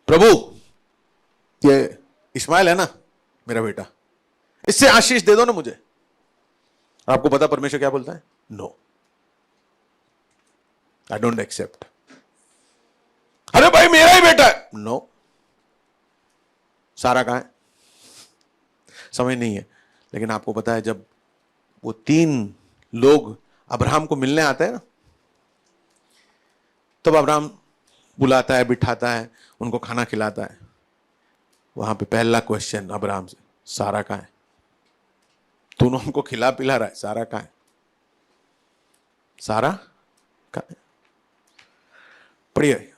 प्रभु ये इस्माइल है ना मेरा बेटा, इससे आशीष दे दो ना मुझे। आपको पता परमेश्वर क्या बोलता है? No, I don't accept. अरे भाई मेरा ही बेटा है। नो, सारा कहां है? समझ नहीं है। लेकिन आपको पता है जब वो 3 लोग अब्राहम को मिलने आते हैं ना, तब अब्राहम बुलाता है, बिठाता है, उनको खाना खिलाता है। वहां पे पहला क्वेश्चन अब्राहम से, सारा कहां है? तूने हमको खिला पिला रहा है, सारा कहां है? सारा कहां है? पढ़िए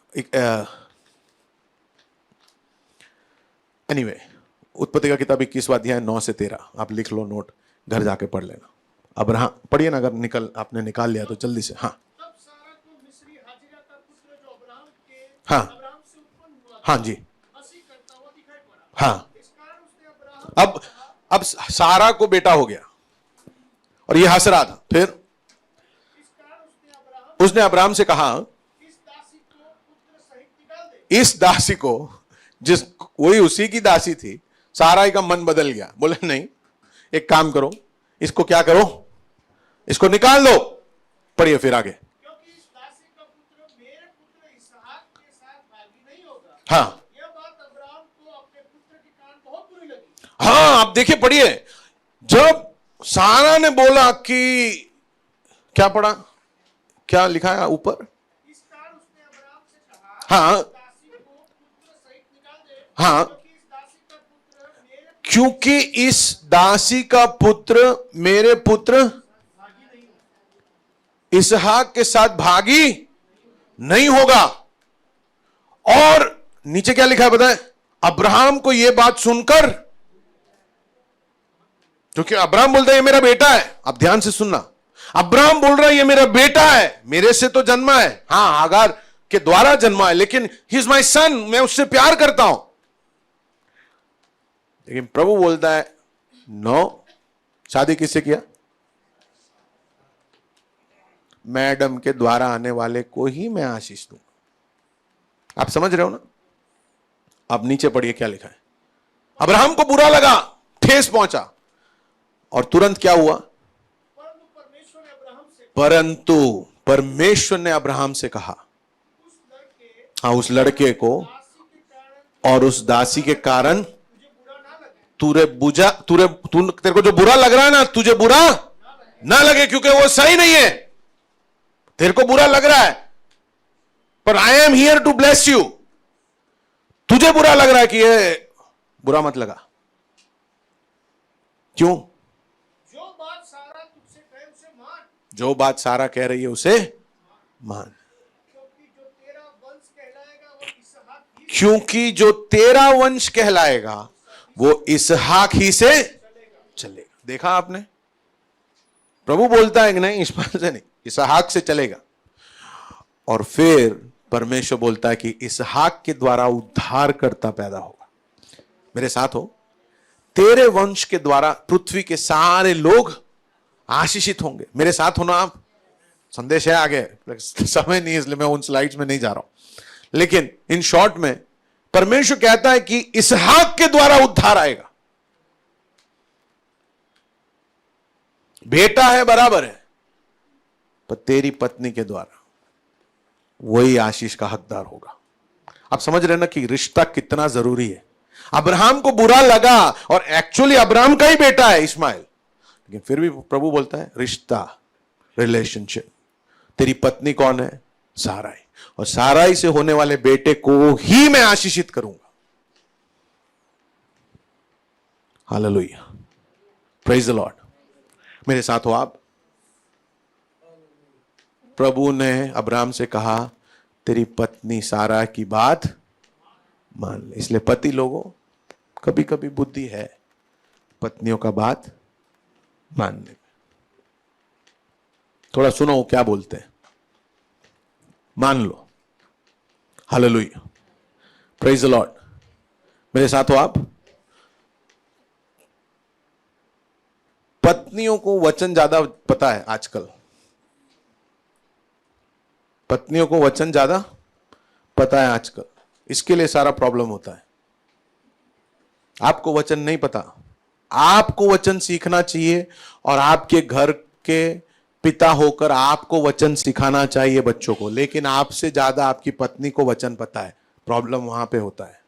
एनीवे, उत्पत्ति का किताब 21वां अध्याय 9 से 13, आप लिख लो, नोट घर जाके पढ़ लेना। अब्राहम पढ़िए ना, अगर आपने निकाल लिया तो जल्दी से। हाँ, तब सारा को मिस्री हाजिरा का पुत्र जो अब्राहम से उत्पन्न हुआ हाँ जी, हंसी करता हुआ दिखाई पड़ा। हाँ। इस कारण उसने अब्राहम अब सारा को बेटा हो गया और ये हंस रहा था। फिर इस कारण उसने अब्राहम से कहा, इस दासी को पुत्र सहित निकाल दे। इस दासी को जिस वही उसी की दासी थी, साराई का मन बदल गया, बोले नहीं, एक काम करो, इसको क्या करो, इसको निकाल दो। पढ़िए फिर आगे। क्योंकि इस दासी का पुत्र मेरे पुत्र इसहाक के साथ भागी नहीं होगा। हाँ यह बात अब्राहम को अपने पुत्र के कारण बहुत बुरी लगी। हाँ, आप देखिए, पढ़िए। जब सारा ने बोला कि क्या पढ़ा, क्या लिखा है ऊपर? इस कारण उसने अब्राहम से कहा, हाँ इस दासी को पुत्र सहित निकाल दे। हाँ, क्योंकि इस दासी का पुत्र मेरे पुत्र भागी नहीं होगा। इसहाक के साथ भागी नहीं होगा। और नीचे क्या लिखा है बताएं? अब्राहम को यह बात सुनकर, क्योंकि अब्राहम बोलता है ये मेरा बेटा है। अब ध्यान से सुनना, अब्राहम बोल रहा है ये मेरा बेटा है, मेरे से तो जन्मा है, हां हागार के द्वारा जन्मा है, लेकिन ही इज माई सन, मैं उससे प्यार करता हूं। लेकिन प्रभु बोलता है नो, शादी किससे किया? मैडम के द्वारा आने वाले को ही मैं आशीष दूंगा। आप समझ रहे हो ना? अब नीचे पढ़िए क्या लिखा है। अब्राहम को बुरा लगा, ठेस पहुंचा, और तुरंत क्या हुआ? परंतु परमेश्वर ने अब्राहम से कहा, हाँ, उस लड़के को और उस दासी के कारण तेरे को जो बुरा लग रहा है ना, तुझे बुरा ना लगे, क्योंकि वो सही नहीं है। तेरे को बुरा लग रहा है, पर I am here to bless you. तुझे बुरा लग रहा है कि ये बुरा मत लगा। क्यों? जो बात सारा तुझसे कहे उसे मान। जो बात सारा कह रही है उसे मान, क्योंकि जो तेरा वंश कहलाएगा वो इसहाक ही से चलेगा। देखा आपने? प्रभु बोलता है कि नहीं, इस्माइल से नहीं, इसहाक से चलेगा। और फिर परमेश्वर बोलता है कि इसहाक के द्वारा उद्धारकर्ता पैदा होगा। मेरे साथ हो, तेरे वंश के द्वारा पृथ्वी के सारे लोग आशीषित होंगे। मेरे साथ हो ना आप? संदेश है आगे, समय नहीं इसलिए मैं उन स्लाइड्स में नहीं जा रहा हूं, लेकिन इन शॉर्ट में परमेश्वर कहता है कि इसहाक के द्वारा उद्धार आएगा। बेटा है बराबर है, पर तेरी पत्नी के द्वारा वही आशीष का हकदार होगा। आप समझ रहे ना कि रिश्ता कितना जरूरी है। अब्राहम को बुरा लगा, और एक्चुअली अब्राहम का ही बेटा है इस्माइल, लेकिन फिर भी प्रभु बोलता है रिश्ता, रिलेशनशिप। तेरी पत्नी कौन है? साराई, और साराई से होने वाले बेटे को ही मैं आशीषित करूंगा। Hallelujah, praise the Lord. मेरे साथ हो आप? प्रभु ने अब्राहम से कहा तेरी पत्नी सारा की बात मान ले। इसलिए पति लोगों, कभी कभी बुद्धि है पत्नियों का बात मानने में। थोड़ा सुनो वो क्या बोलते हैं, मान लो। Hallelujah, praise the Lord. मेरे साथ हो आप? पत्नियों को वचन ज्यादा पता है आजकल, पत्नियों को वचन ज्यादा पता है आजकल, इसके लिए सारा प्रॉब्लम होता है। आपको वचन नहीं पता, आपको वचन सीखना चाहिए, और आपके घर के पिता होकर आपको वचन सिखाना चाहिए बच्चों को, लेकिन आपसे ज्यादा आपकी पत्नी को वचन पता है। प्रॉब्लम वहां पे होता है।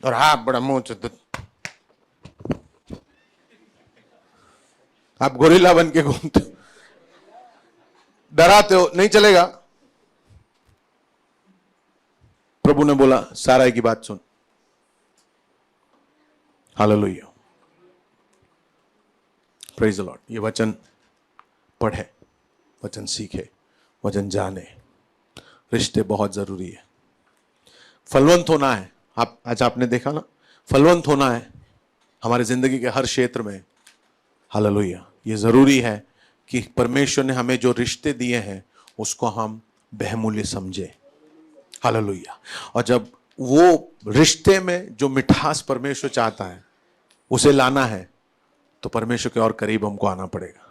और आप बड़ा मुंह, आप गोरिल्ला बन के घूमते हो, डराते हो, नहीं चलेगा। प्रभु ने बोला साराई की बात सुन। Hallelujah, praise the Lord. ये वचन पढ़े, वचन सीखे, वचन जाने। रिश्ते बहुत जरूरी है। फलवंत होना है। आप आज आपने देखा ना, फलवंत होना है हमारे जिंदगी के हर क्षेत्र में। हालेलुया, ये जरूरी है कि परमेश्वर ने हमें जो रिश्ते दिए हैं उसको हम बहुमूल्य समझे। हालेलुया। और जब वो रिश्ते में जो मिठास परमेश्वर चाहता है उसे लाना है, तो परमेश्वर के और करीब हमको आना पड़ेगा।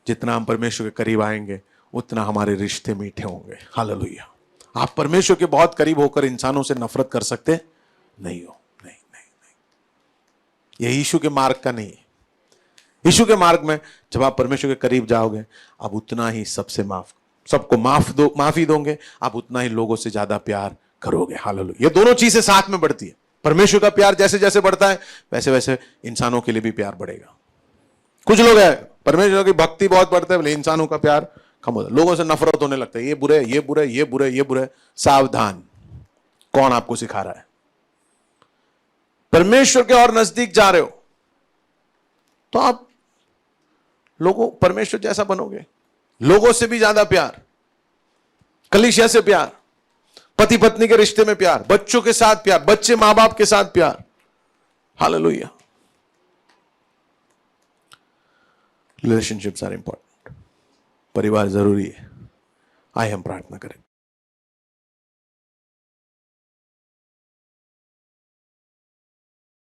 जितना हम परमेश्वर के करीब आएंगे उतना हमारे रिश्ते मीठे होंगे। हालेलुया। आप परमेश्वर के बहुत करीब होकर इंसानों से नफरत कर सकते नहीं हो, नहीं नहीं नहीं। ये यीशु के मार्ग का नहीं है। यीशु के मार्ग में जब आप परमेश्वर के करीब जाओगे, आप उतना ही सबको माफी दोगे, आप उतना ही लोगों से ज्यादा प्यार करोगे। हालेलुया। ये दोनों चीजें साथ में बढ़ती है। परमेश्वर का प्यार जैसे जैसे बढ़ता है, वैसे वैसे इंसानों के लिए भी प्यार बढ़ेगा। कुछ लोग हैं परमेश्वर की भक्ति बहुत बढ़ता है, बोले इंसानों का प्यार कम होता है, लोगों से नफरत होने लगता है, ये बुरे ये बुरे ये बुरे ये बुरे। सावधान, कौन आपको सिखा रहा है? परमेश्वर के और नजदीक जा रहे हो तो आप परमेश्वर जैसा बनोगे। लोगों से भी ज्यादा प्यार, कलीसिया से प्यार, पति पत्नी के रिश्ते में प्यार, बच्चों के साथ प्यार, बच्चे मां बाप के साथ प्यार। हालेलुया। Relationships are important. परिवार जरूरी है। आइए हम प्रार्थना करें।